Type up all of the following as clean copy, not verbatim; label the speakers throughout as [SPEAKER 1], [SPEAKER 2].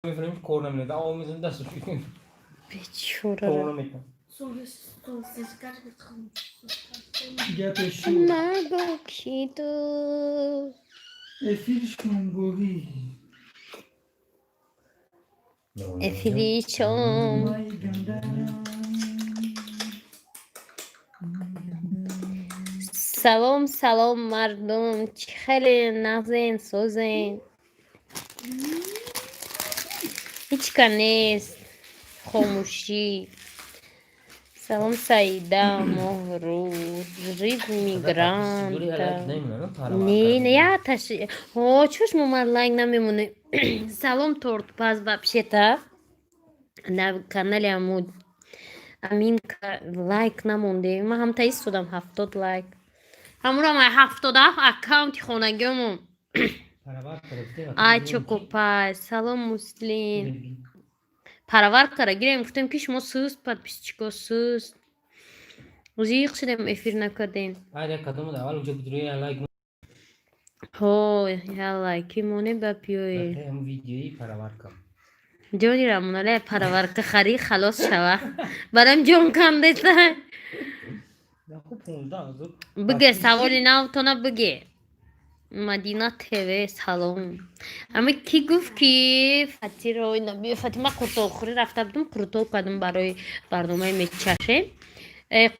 [SPEAKER 1] میفهمیم کور نمیده آقا میزن دستش
[SPEAKER 2] بیچاره
[SPEAKER 3] گپش شو
[SPEAKER 2] نگو کی تو
[SPEAKER 3] افیلش کن گوهی
[SPEAKER 2] افریشم
[SPEAKER 3] مای گندم
[SPEAKER 2] سلام سلام مردم چی خیلی نازین سوزین هیچ که نیست خاموشی سلام سعیده مهروز ریز میگرانت نه نه تشی ها چوش ممر لایک نمیمونه سلام تورت پاز вообще-то на канале Амуд امین لایک نمونده من هم تایست شدم 70 لایک همون هم 70 اکاونت خونگیمون ای چوکوپای سلام مسلم паравар кара гирем гуфтем ки шумо суст подписчико суст зиқ шидем эфир накардем ҳой я лайки моне ба пиёе ҷони рамонале параварка хари халос шава барам ҷон кандета биге саволи навтона биге مدینه تیوی سلام اما کی گفت که فتی روی نبی فتی ما قرطاخوری رفته بودم قرطاخ کردم برای برنامه میچشه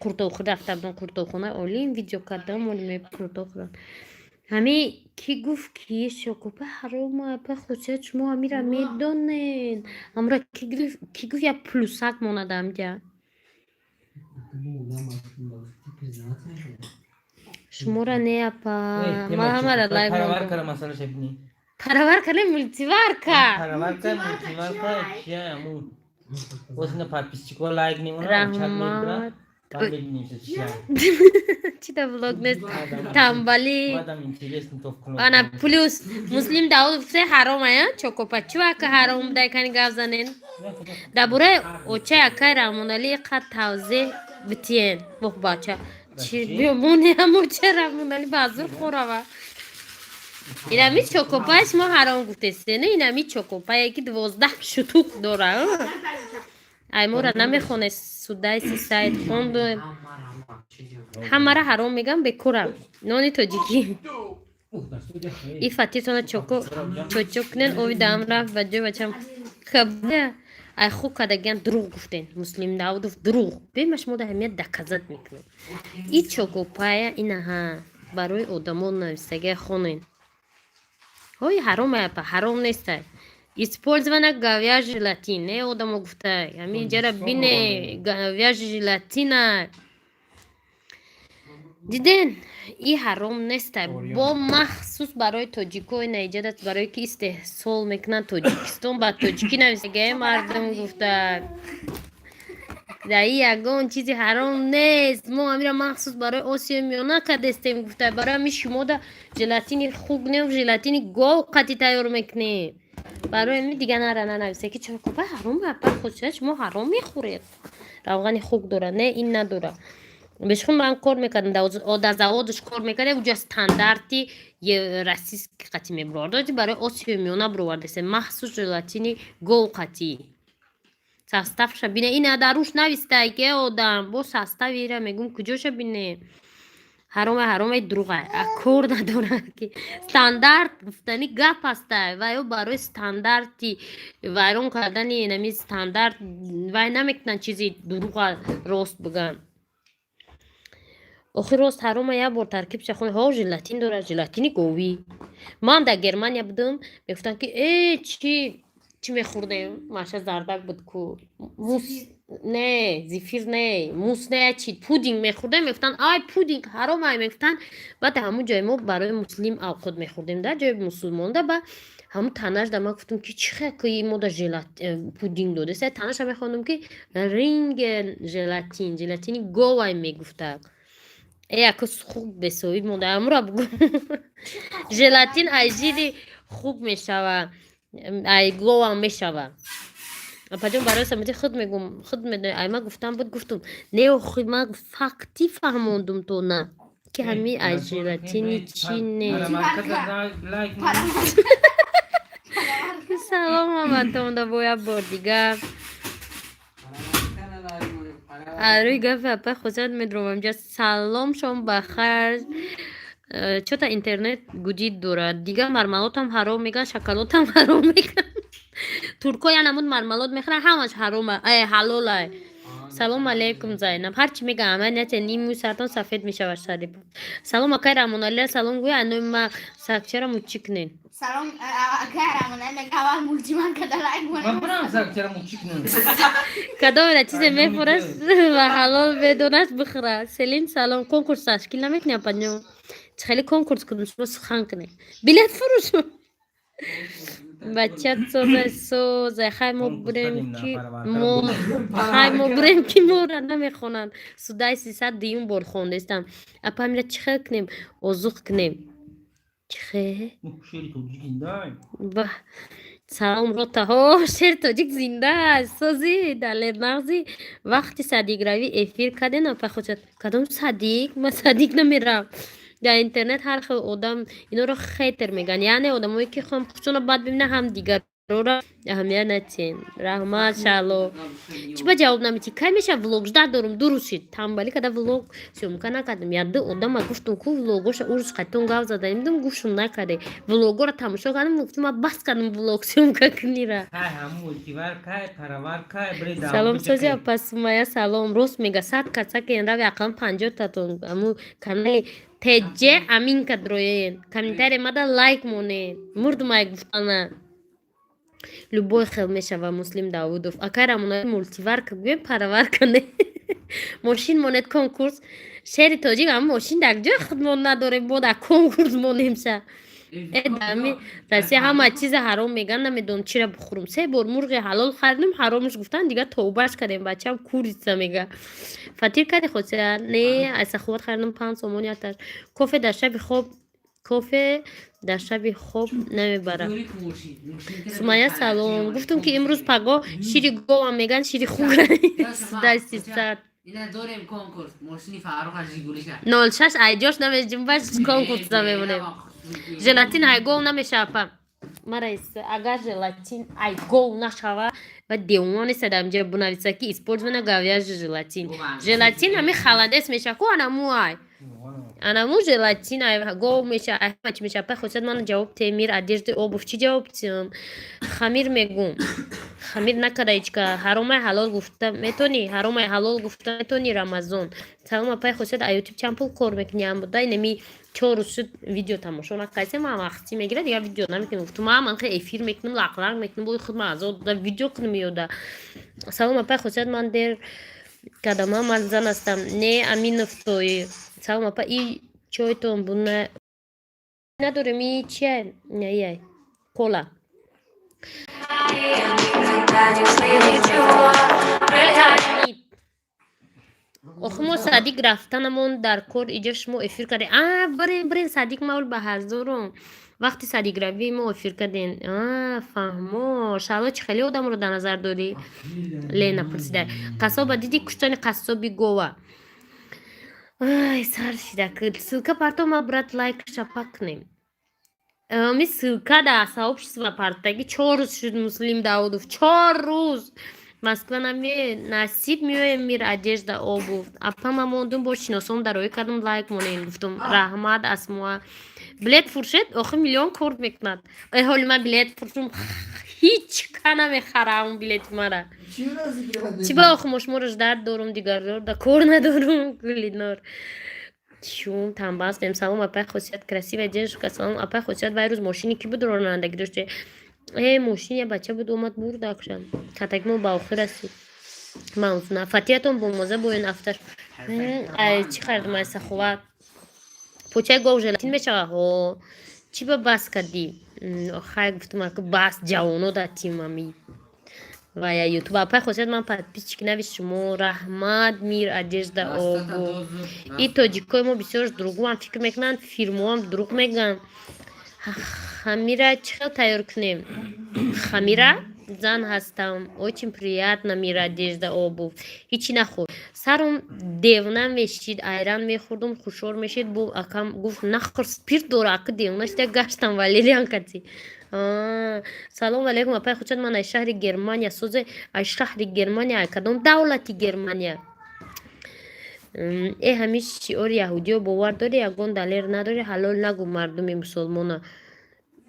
[SPEAKER 2] قرطاخوری رفته بودم قرطاخونه اولی این ویدیو کردم ولی می قرطاخ کردم همه کی گفت که شکوپه حرام به خوشت شما همیره میدونین امرا کی گفت یا پلوسک موندم جا شما را نه اپا ما همه را لایک موندم Paravarka ne multivarka.
[SPEAKER 1] Paravarka multivarka şey amu. Osna подписчикова лайк не мона
[SPEAKER 2] Rahmat.
[SPEAKER 1] чат
[SPEAKER 2] Чита влог не тамбали.
[SPEAKER 1] Мадам интересно товкуно.
[SPEAKER 2] Ana plus Muslim Daud se harom aya chokopachwa ka harom dai kan gavzanen. Dabure ocha akay ramonali qat tawze bitien bok bacha. Chi bimone amocha ramonali bazur khorava. اینمی چوکوپایش ما حرام گفتسته نه اینمی چوکوپایی که 12 شتوک داره ای مورا نمیخونه سودای سی سایت خوند همه را حرام میگم بکورم نانی توجیکی ای فتیتونه چوچوکنن اوی دام رفت و جو بچم خبه ای خوب کدگیان دروغ گفتن مسلم داودوف دروغ بیمش مودا همیت دکازت میکنه ای چوکوپای اینه ها برای آدمون نویستگه خونین ой ҳаром апа ҳаром нестай использована говяжья желатин не одамо гуфтай ҳамин ҷара бине говяжья желатина диден и ҳаром нестай бо махсус барои тоҷикои наиҷадат барое ки истеҳсол мекунанд тоҷикистон ба тоҷикӣ нависагаи мардум гуфтай даи ягон чизи ҳаром нест мо амира махсус барои осиё миёна кардестем гуфта барои ами шумода желатини хук нев желатини гов қати тайёр мекунем барои ами дига нара нанависе ки чокопа ҳаром апа худшуда шумо ҳаром мехӯред равғани хук дора не ин надора бешхун ман кор мекардам да заводаш кор мекардам уҷа стандарти российски қати мебировард барои осиё миёна бировардесем махсус желатини гов қатӣ составша бине ина даруш навистай ки одам бо составира мегум куҷоша бине ҳарома дуруға кор надора ки стандарт гуфтани гап астай ва ё барои стандарти вайрон кардани инами стандарт вай намекунанд чизи дуруға рост биган охир рост ҳарома як бор таркибша хун ҳо желатин дора желатини говӣ ман дар германия будам мегуфтам ки چی میخوردیم؟ ماشه زردک بود کو موس نه زیفیر نه موس نه چی پودینگ میخوردیم میفتن آی پودینگ حرام ای میفتن بعد همون جای ما برای مسلم اوقات میخوردیم در جای مسلمان ده با همون تنش در ما گفتم که چخه که ما در پودینگ داده سه تنش هم میخوندم که رینگ ژلاتینی گوای میگفته ای اکس خوب بسوی مونده امرا بگو ژلاتین ایجیدی خوب میشوه ای گلو هم میشوه پجام برای سمیتی خود میگم خود میدونی ای ما گفتم بود گفتم نه خود ما فقطی فهموندم تو نه که همی ای ژلاتینی چی نه салом ҳаматонда бо як бор дигар. Аруи гафи апа хусад медромам ҷа салом шом бахайр. Чота интернет гуҷид дорад. Дигар мармалотам ҳаром меган, шоколодам ҳаром меган. Турко я намуд мармалот мехӯран, ҳамаш ҳарома. Ҳалолай. Салом алейкум Зайнаб. Ҳарчи мегам аманияте нимӯи сартон сафед мешавад сари. Салом акай Рамоналия, салом гӯя анои ма сакчара мучикнен.
[SPEAKER 4] Салом акай Рамоналия, аввал мултиман када лайк
[SPEAKER 1] Ман
[SPEAKER 4] бонем.
[SPEAKER 1] бурам сакчара мучикнен.
[SPEAKER 2] Кадомира чизе мефурад ва ҳалол медонад бихӯрад. Селин салом, конкурс ташкил наметнем паднё. Чӣ хеле конкурс кунем, шумо сухан кунем. Билет фурӯш. Бачат созай хай мо бурем ки мора намехонанд. Судай 300 диюм бор хондестам. Апа мира чӣ хел кунем? Озуқ кунем. Чӣ хел?
[SPEAKER 1] Шери тоҷик зинда.
[SPEAKER 2] Ба салом ротаҳо, шер тоҷик зинда аст. Сози далернағзи вақти садиқравӣ эфир карден апа хӯҷат. Кадом садиқ? Ман садиқ намерам. Дар интернет ҳар хел одам инҳоро хейтер меган. Яъне одамое ки ҳам худшонро бад бибинанд, ҳам дигарро аҳамият натиҳем. Раҳмат шалом. Чӣ ба ҷавоб намедӣ? Кай меша влог жда дорум дурусид. Тамбалӣ када влог сёмка накардем. Яду одама гуфтум ку влогоша урус қайтон гап задаем. Дидум гӯшум накарде. Влогоро тамошо кардам, гуфтум ман бас кардам влог сёмка кунира.
[SPEAKER 1] Кай ҳамун мультивар кай, паравар кай, бри дам.
[SPEAKER 2] Салом сози апа Сумая салом. Рост мега 100 каца ки энрави ақалан 50 татон. Аму канали теҷе амин кадроен. Комментарий мада лайк монед. Мурдумай гуфтана. Любой хел мешава Муслим Давудов. Акай Рамоналия мультиварка гӯем паравар кане. Мошин монед конкурс. Шери тоҷик ам мошин дар ҷои худмон надорем, бо дар конкурс монемша. Эдами раси ҳама чиза ҳаром меган, намедонам чира бихӯрам. 3 бор мурғи ҳалол харидем, ҳаромш гуфтан, дигар тавбаш кардем. Бачам курица мега. Фатир карди хотира? Не, айсаховат харидем 5 сомон яташ. Кофе дар шаби хоб намебарад. Сумая салом. Гуфтум ки имрӯз паго шири говам меган, шири хуга. Судай 300.
[SPEAKER 5] اینا داریم کنکورس ماشینی فرخ از جیگولیشن
[SPEAKER 2] 06 айҷош намежим баш конкурс намемонем. Желатин айгол намешава. Марайс агар желатин айгол нашава ва девони садамҷа бунависа ки использована говяжьи желатин. Желатин ҳами халадес меша ку анаму ай. Анаму желатин айгол меша айҳамач меша па хусад ман ҷавоб Темир Одежды Обув чи ҷавоб тим. Хамир мегум. Хамир накарда ичка ҳаромай ҳалол гуфта метони, ҳаромай ҳалол гуфта метони Рамазон. Салом апай хусад а YouTube чампул кор мекуням буда неми 4 рӯз шуд видео тамошо накардем, ман вақти мегирад дигар видео намекунем. Гуфтум ман хе эфир мекунем, лақлақ мекунем, бои худ ман азод да видео кунем ёда. Салом апай хусад ман дер кадама ман зан астам. Не Аминов той. Салом апа и чойтон буна надорем и чай. Яй. Кола. охмо садиқ рафтанамон дар кор иҷо шумо эфир кардем. Барин садиқ маул ба ҳазорум. Вақти садиқравӣ мо эфир кардем. Фаҳмо. Шало чӣ хеле одамро дар назар дорӣ? Лена пурсида. Қасоба диди куштани қассоби гова. Ай, сар шида. Ссылка партома брат лайк шапак кунем. Ми ссылка да сообщество партаги 4 рӯз шуд Муслим Давудов. 4 рӯз. Москва наме насиб меоем Мир Одежда Обув. Апа ма мондум бо шиносом дарои кардам лайк монем. Гуфтум раҳмат асмоа. Билет фуршед охи миллион корд мекунад. Ҳоли ман билет фуршум ҳеч ка намехарам билет мара. Чи ба охи мошморо ждар дорум дигарро да кор надорум Гулинор. Шум тамбастем. Салом апай хусият красивая девушка. Салом апай хусият вай рӯз мошини ки буд ронандагӣ доште. Мошини я бача буд омад бурд акшан. Катакмо ба охир расид. Ман фатиятон бо моза боен афташ. Чи хардам ай саховат. Почай гов желатин мешава ҳо. Чи ба бас кардӣ? Хай гуфтум ака бас ҷавоно да тимами. Ва я ютуб апай хусият ман подписчик нави шумо раҳмат Мир Одежда Обув. И тоҷикои мо бисёр дурӯғам фикр мекунанд, фирмоам дурӯғ мегӯянд. Хамира чӣ хел тайёр кунем? Хамира зан ҳастам. Очень приятно, Мирадежда Обув. Ҳичи нахӯр. Саром девна мешид, айран мехӯрдум, хушор мешид. Бу акам гуфт нахӯр, спирт дора, ака девна шида гаштам Валерьянкати. Салом алейкум, апай хучад ман ай шаҳри Германия, созе ай шаҳри Германия, ай кадом давлати Германия. Ҳамиш шиори яҳудиё бовар дори, ягон далер надори, ҳалол нагу мардуми мусулмона.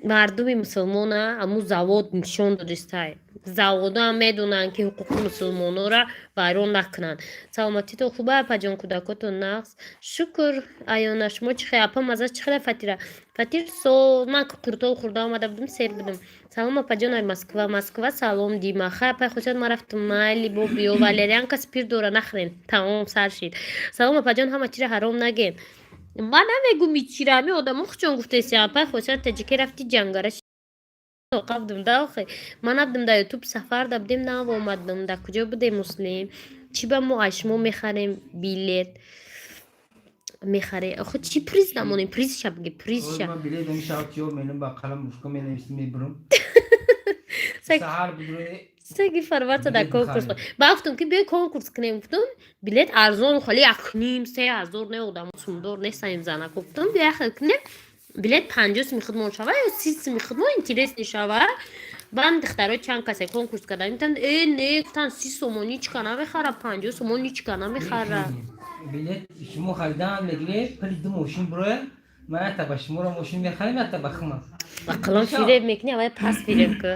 [SPEAKER 2] Мардуми мусулмона ҳамун завод нишон додистай. Завода ҳам медонанд ки ҳуқуқи мусулмонора вайрон накунанд. Саломатитон хуба апаҷон, кӯдакотон нағз? Шукр аёна, шумо чӣ хел? Апа маззаш чӣ хел Фатира? Фатир ман қуртол хӯрда омада будам, сер будам. Салом апаҷон, ай Москва. Москва салом дима. Хай апай хушад, ман рафтам майли бо биё Валерьянка спирт дора нахӯрен. Тамом сар шид. Салом апаҷон, ҳама чиро ҳаром нагем. Ман намегум ичира, ҳами одамо хучон гуфтеси апай хушад таҷики рафти ҷангара қавдум да охи. Ман абдум да ютуб сафар да будем нав омадум. Да куҷо будем муслим? Чӣ ба мо ашмо мехарем билет? Мехаре. Охи чӣ приз намонем? Призша бигӣ, призша.
[SPEAKER 3] من بلیت میشود یو منم با قلم مشکل می نویسم میبرم.
[SPEAKER 2] Саг-
[SPEAKER 3] سهار بدون
[SPEAKER 2] Саги фарварта да конкурс. Ба гуфтум ки биё конкурс кунем. Гуфтум билет арзон хали 1,5-3,000 не одам сумдор нестаем зана. Гуфтум биё хел кунем. Билет 50 сими хидмон шава ё 30 сими хидмон интересни шава. Бан духтаро чанд касе конкурс кардам. Гуфтам не гуфтан 30 сомон ничка намехара, 50 сомон ничка намехара.
[SPEAKER 3] بلیت شما خریدن میگیره پلی دو ماشین بروه من تا شما رو ماشین میخریم تا بخمم
[SPEAKER 2] Ақылам фиреб мекунӣ, авай пас фиреб ку.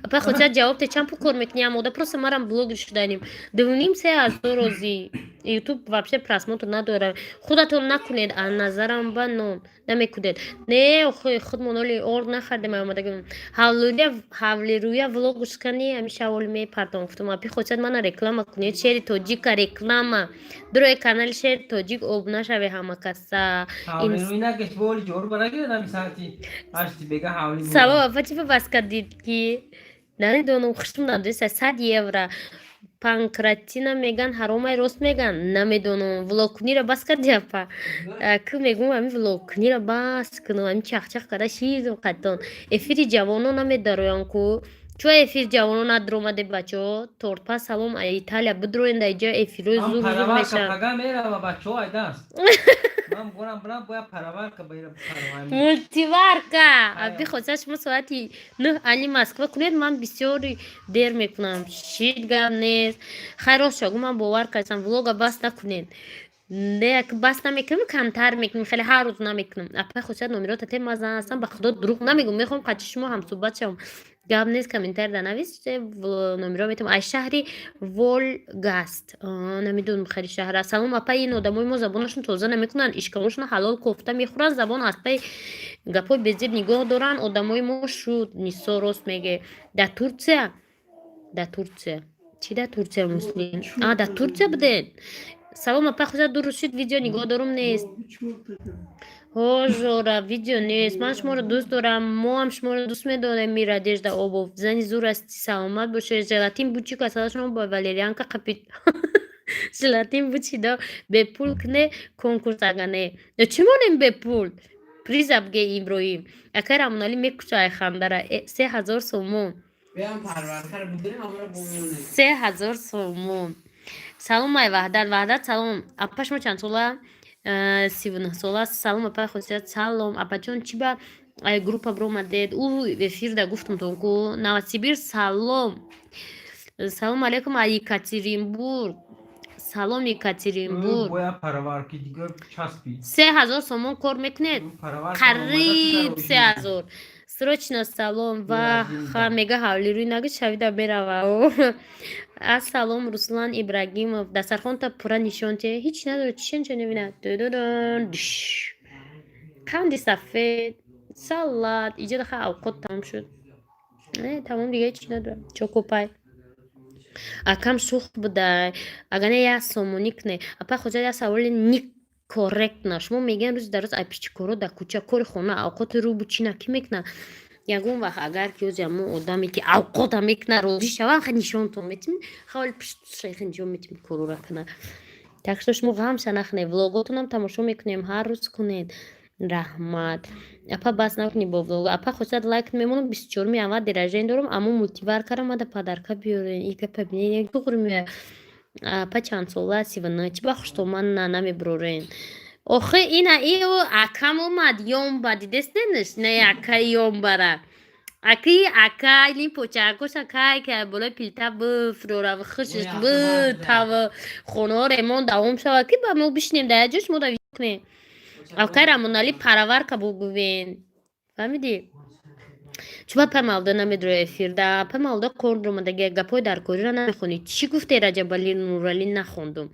[SPEAKER 2] Апа хотят ҷавоб те чанд пул кор мекунӣ, амода просто марам блогер шуданим. 2,5-3,000 рози. YouTube вообще просмотр надорад. Худатон накунед, аз назарам ба нон намекунед. Не охи худмоноли орд нахардем омадагим. Ҳавлируя влог гӯшкани ҳамиша аввал мепардом. Гуфтум апи хотят мана реклама кунед, шери тоҷика реклама. Дурои канали шери тоҷик обуна шаве ҳама каса.
[SPEAKER 3] حالی روی نگش بولی جور برای نمی ساعتی اشتی بگه حالی روی
[SPEAKER 2] Сабаб апа чӣ бас кардид ки намедонам хушум надоиста 100 евро панкратина меган ҳаромай рост меган намедонам влогкунира бас карди апа ку мегум ами влогкунира бас кунам ами чахчах када шизм қаттон эфири ҷавоно намедароям ку чӯ эфир ҷавоно надромаде бачо тортпа салом Италия бидроенда иҷо эфирои
[SPEAKER 3] هم
[SPEAKER 2] зур
[SPEAKER 3] پرور که
[SPEAKER 2] меша
[SPEAKER 3] پگه میره و بچه های دست من بگونم برم باید پرور که بیره پرور
[SPEAKER 2] мултиварка аби хотя шумо соати 9 али Москва кунед ман бисёри дер мекунам шид гап нест хайрос шогу ман бовар кардам влога бас накунед не бас намекунам камтар мекунам хеле ҳар рӯз намекунам апа хотя номерота те мазан ҳастам ба худо дурӯғ намегум мехоҳам қачи шумо ҳамсӯҳбат шавам гап нест комментарий данавис номеро метавон ай шаҳри Волгаст намедонам хайри шаҳра салом апа ин одамои мо забонашон тоза намекунанд ишкалошона ҳалол кофта мехӯранд забон аспай гапҳои безеб нигоҳ доранд одамои мо шуд нисо рост меге дар Турсия чӣ дар Турсия муслим дар Турсия буден салом апа хоза ду рӯз шуд видео нигоҳ дорум нест ҳожора видео нест ман шуморо дӯст дорам мо ҳам шуморо дӯст медорем Мирадежда Обув зани зур ҳасти саломат бошед желатин бучи касала шумо ба Валерьянка қапид желатин бучидо бепул кне конкурс агане чӣ монем бепул приза бге Иброҳим акай Рамонали мекуша ай хандара 3,000 сомон
[SPEAKER 5] بیام پرورتر بگیریم اما رو بمونه
[SPEAKER 2] 3,000 сомон салом ай ваҳдат салом апа шумо чанд сола 39 сола салом апа хосият салом апаҷон чӣ ба группа бромадед ӯ эфирда гуфтумтон ку Новосибир салом салом алейкум ай Екатеринбург салом Екатеринбург
[SPEAKER 3] باید پرور که دیگه چسبی
[SPEAKER 2] 3,000 сомон кор мекунед
[SPEAKER 3] پرور که
[SPEAKER 2] қариб
[SPEAKER 3] آمده
[SPEAKER 2] 3,000 срочно салом ва мега ҳавлируй нагӯ шавида мерава ассалом Руслан Ибрагимов дастархонта пурра нишонте ҳеч надорад чишанчо мебинад қанди сафед салат иҷо даха авқот тамом шуд тамом дига ҳеч надорад чокопай акам шух буда агане як сомонӣ кне апа хоҷа як саволи ник корректна шумо мегӯян рӯзи дар рӯз ай пичикоро дар кӯча кори хона авқоти рӯ бучина кӣ мекуна ягон вақт агар ки ӯзи ҳамон одаме ки авқота мекуна розӣ шавам ха нишонтон метим хавали пиштшайх инҷо метим корора куна так что шумо ғамша нахне влоготонам тамошо мекунем ҳар рӯз кунед раҳмат. Апа бас накуни бо влог. Апа хусад лайк мемонам 24 аввал деражаин дорам, аммо мультиваркаро мада падарка биёрен. И гапа бинед туғрим. Апа чанд сола 39 чи ба хуштоман нана меброрен. Охе ина ио акам омад ёмба дидестенеш не ака ёмбара. Аки ака илин почакош акай ки болои пилта бифрора ва хушш бу тав хоно ремон давом шава ки ба мо бишнем да ҷош мо да викне. Акай рамонали параварка бугувен. Фаҳмиди? Чуба памалда намедро эфирда, памалда кордума дега гапой дар корира намехони. Чӣ гуфте Раҷабали Нуралӣ нахондум.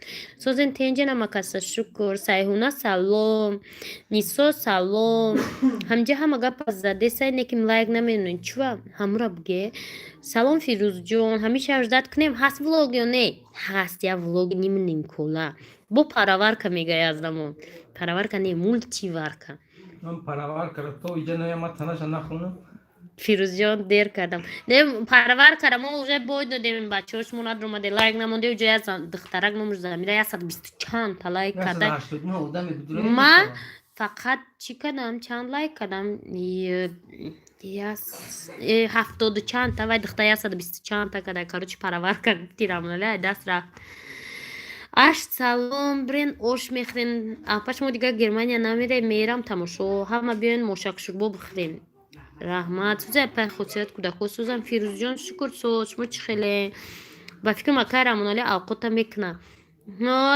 [SPEAKER 2] Созен тенҷа намакаса шукр, Сайҳуна салом, Нисо салом. Ҳамҷа ҳама гапа заде сай неким лайк наменун. Чуба ҳамура буге. Салом Фирӯзҷон, ҳамиша аждат кунем ҳаст влог ё не? Ҳаст я влог нимкола. Бо параварка мегӯяд аздамон. Параварка не мультиварка.
[SPEAKER 3] من پرور کرد تو اینجا نیامد تنش نخونم
[SPEAKER 2] Фирӯзҷон дер кардам. Дем парвар кардам, мо уже бой додем бачаҳош монад омаде лайк намонде уҷа як духтарак номаш замира 120 чанд та лайк карда.
[SPEAKER 3] 189 одами будуре
[SPEAKER 2] Ман фақат чӣ кардам, чанд лайк кардам? 70 чанд та вай духта 120 чанд та када короче парвар кард тирамнали ай даст рафт. Аш салом брен ош мехрен. Апа шумо дигар Германия намерем, мерам тамошо. Ҳама биёен мошакшурбо бихӯрем. Раҳмат. Сӯза пай хусусият кӯдако сӯзам Фирӯзҷон шукр соз шумо чӣ хеле. Ба фикрам акай Рамонали авқота мекуна.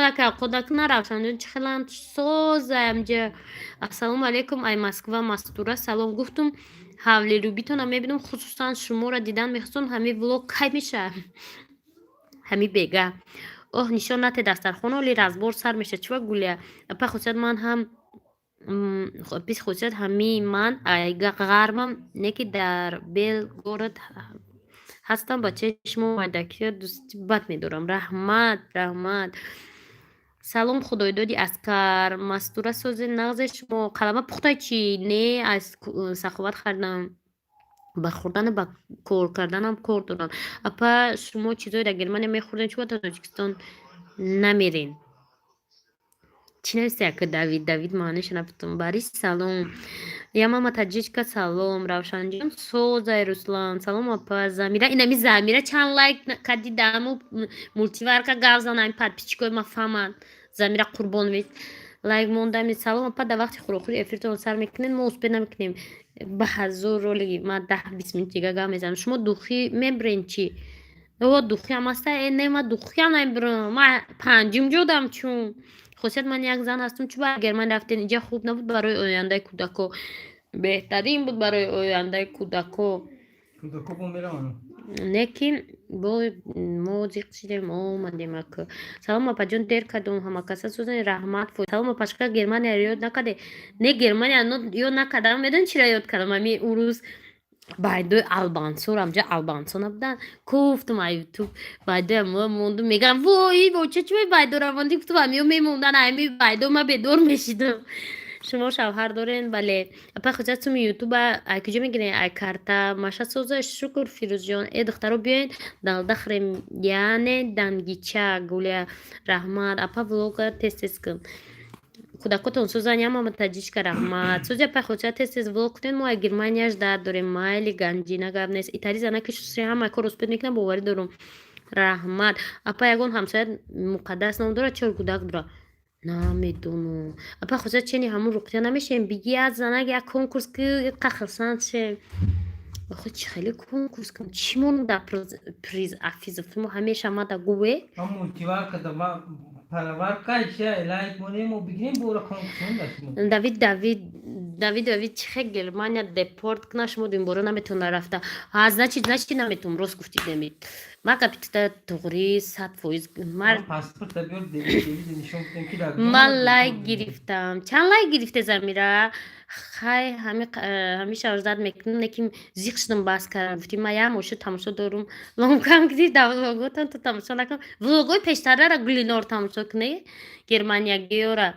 [SPEAKER 2] Ака авқот накуна Равшанҷон чӣ хеланд соза амҷа. Ассалому алайкум ай Москва Мастура салом гуфтум ҳавли рӯбитона мебинам хусусан шуморо дидан мехостам ҳами влог кай меша. Ҳами бега. Оҳ нишон нате дастархон оли разбор сар меша чива гулия. Апа хусусият ман ҳам пис хусусият ҳами ман ғарбам неки дар Белгород ҳастам ба чешмо майдакиё дӯсти бад медорам. Раҳмат раҳмат. Салом худоидоди Аскар Мастура сози нағзе шумо қалама пухтай чӣ не аз саховат хардам. Ба хӯрдану ба кор карданам кор дорам. Апа шумо чизое дар Германия мехӯрден чӯ ба Тоҷикистон намерен? Чӣ нависте ака Давид маъниш нафтум. Бари салом. Я мама таҷичка салом. Равшанҷон созай Руслан салом апа Замира инами Замира чанд лайк кади даму мультиварка гав занами подписчикои ма фаҳманд. Замира қурбон вед лайк мондами салом апа да вақти хӯрохӯри эфиртон сар мекунем мо успеҳ намекунем. Ба ҳазор роли ма 10-20 минут дига гав мезанам. Шумо духӣ мебрен чӣ? О духиам аста не ма духиам намебирам. Ма панҷум ҷодам чун. Хусусият ман як зан ҳастам чӯ ба Германия рафтен инҷа хуб набуд барои ояндаи кӯдако. Беҳтарин буд барои ояндаи кӯдако.
[SPEAKER 3] کودکو بون میرم
[SPEAKER 2] Неки бо мо зиқ шидем омадем ака. Салом апаҷон дер кардум ҳамакаса сӯзани раҳмат фо. Салом апашка Германия ёд накарде. Не Германия ёд накардам. Медон чира ёд кардам ами у рӯз байдои Албансо рамҷа Албансо набудан. Гуфтум ай ютуб байдои мо мондум мегам вой боча чӣ байдо равонди гуфтум амиё мемондан ами байдо ма бедор мешидам. Шумо шавҳар дорен бале. Апа хусусият суми ютуба ай куҷо мегирен ай карта маша соза шукр Фирӯзҷон э духтаро биёен далдахрем яъне дангича гулия раҳмат. Апа влога тез кун. Кӯдакотон сӯзан я мама таҷичка раҳмат. Сӯзи апа хусусият тез влог кунен мо ай Германияш дард дорем майли ганҷина гап нест. Итари занаки шусри ҳама кор успеҳ мекунам боварӣ дорум. Раҳмат. Апа ягон ҳамсоят муқаддас ном дорад чор кӯдак дорад? Намедонам. Апа хусусият чени ҳамун руқя намешем биги аз занак як конкурс ки қахрсанд шем. Охо чӣ хеле конкурс кам чӣ монда приз афизов мо ҳамеша мада гуве
[SPEAKER 3] هم مولتیوارکا دما پرورکا ایشه لایک مونیم و بگیریم بورا کنکسون داشتیم
[SPEAKER 2] Давид чӣ хе Германия депорт кна шумо ду ин бора наметавона рафта значит наметавон рост гуфтид неми ма капитата туғри 100%
[SPEAKER 3] پاسپورت بیار دیوید نشون بدیم که در
[SPEAKER 2] ман лайк гирифтам чанд лайк гирифте Замира хай ҳамиша ождат мекунам неким зиқ шудам бас кардам гуфтим ма як мошу тамошо дорум ломкам гиди да влоготон ту тамошо накун влогои пештарара Гулинор тамошо кунӣ Германия гиёра.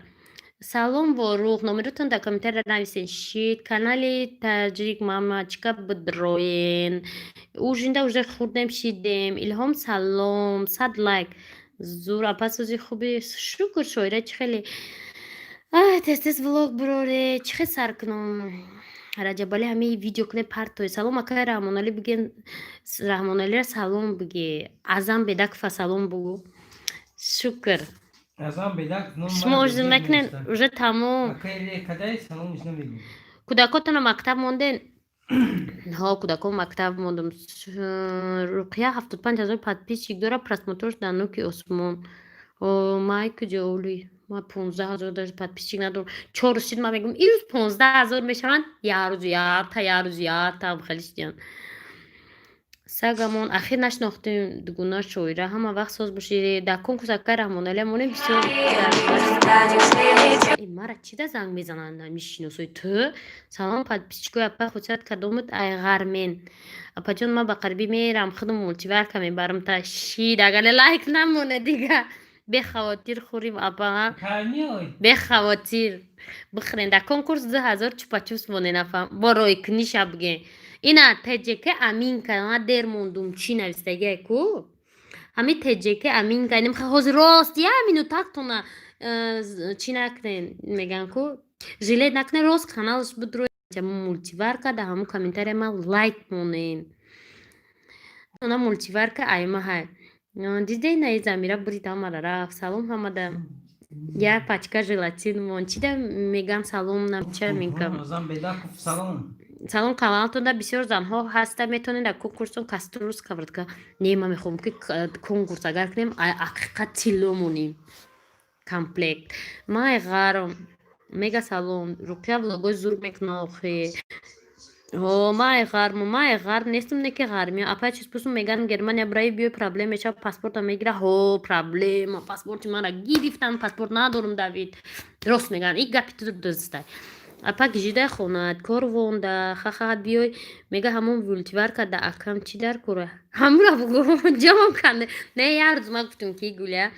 [SPEAKER 2] Салом ворух номеротон дар комментария нависен шид канали таҷик мамачка будроен ужинда уже хӯрдем шидем Илҳом салом 100 лайк зур апа сӯзи хуби шукр шоира чӣ хеле тез влог бироре чӣ хел сар кунам раҷабали ҳамаи видео куне партои салом акай раҳмоналӣ бигин раҳмоналиро салом биги азам бедакфа салом бугу шукр
[SPEAKER 3] Азам бедак ну
[SPEAKER 2] шумо уже накунен уже тамом
[SPEAKER 3] акай кадай саломиш намегӯ.
[SPEAKER 2] кӯдакотона мактаб монден ҳо кӯдакон мактаб мондам руқия 75,000 подписчик дора просмотрш дар нуки осмон май куҷо оли ман 15,000 даже подписчик надорам 4 рӯз шид ман мегӯям ин рӯз 15,000 мешаванд як рӯзу яртам хеле шидиан сагамон ахир нашнохтем дугуна шоира ҳама вақт соз боши дар конкурс акай раҳмоналия монем бисёр мара чида занг мезананд мешиносои ту салом подписчикои апа хусият кадомат ай ғармен апаҷон ман ба қарибӣ мерам худам мултиварка мебарам та шид агаре лайк намоне дига бехавотир хӯрим апа бехавотир бихӯрен дар конкурс 2000 чупачупс моненафам бо ройкуниша бигем ина теҷеке аминка ман дер мондум чӣ навистагие ку ҳами теҷеке аминка нимха ҳозир рост я минутактона чӣ накунен меган ку жилет накунен рост каналш будро мултиварка да ҳамун комментария ман лайк монен она мултиварка аймаҳай дидей наи замира бурид ҳамара рафт салом ҳамада як пачка желатин мон чида меган салом намча мегам салом каналтонда бисёр занҳо ҳаста метавонед дар конкурсон каструс кавратка не ман мехоҳам ки конкурс агар кунем ақиқат тилло монем комплект май ғарм мега салом руқия влогои зур мекунам охи май ғарм нестам неки ғарми апа чиз пусум меган германия браи биёй проблем мешав паспорта мегира проблема паспорти мара гирифтан паспорт надорам давид рост меган ин гапи ту дӯстай апа гижида хонад кор вонда хаха биёй мега ҳамон мултиварка да акам чӣ дар кора ҳамура бугу ҷавоб канде не як рӯз ман гуфтум ки гуля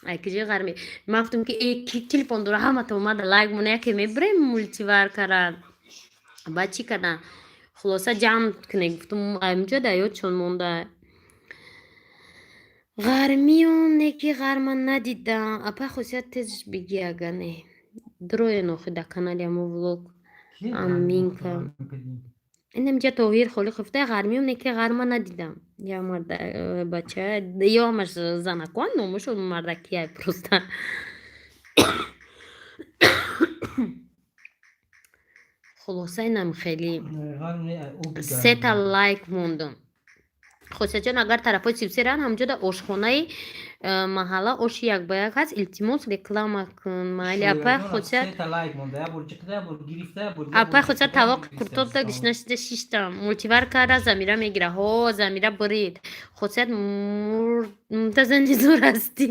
[SPEAKER 2] айкиҷи ғарми ман гуфтум ки ки телефон дора ҳамата омада лайк мона яке мебирем мултиваркара ба чӣ кадан хулоса ҷамъ кунем гуфтум амҷо да ёдшон монда ғармиён неки ғарма надидам апа хусият тезш биги агане дроен охи да канали амо влог аминка инамҷа тоҳир холиқов да ғармиён неки ғарма надидам я марда бача ё ҳамаш занакон номушо мардакияй просто хулоса инам хеле сета лайк мондам хосиятҷон агар тарафҳои сивсеран ҳамҷода ошхонаи маҳалла оши як ба як ҳаст илтимос реклама кун майли апай хосият тавоқи куртобда гишнашида шиштам мултиваркара замира мегира замира бурид хосият муртазанизур ҳастӣ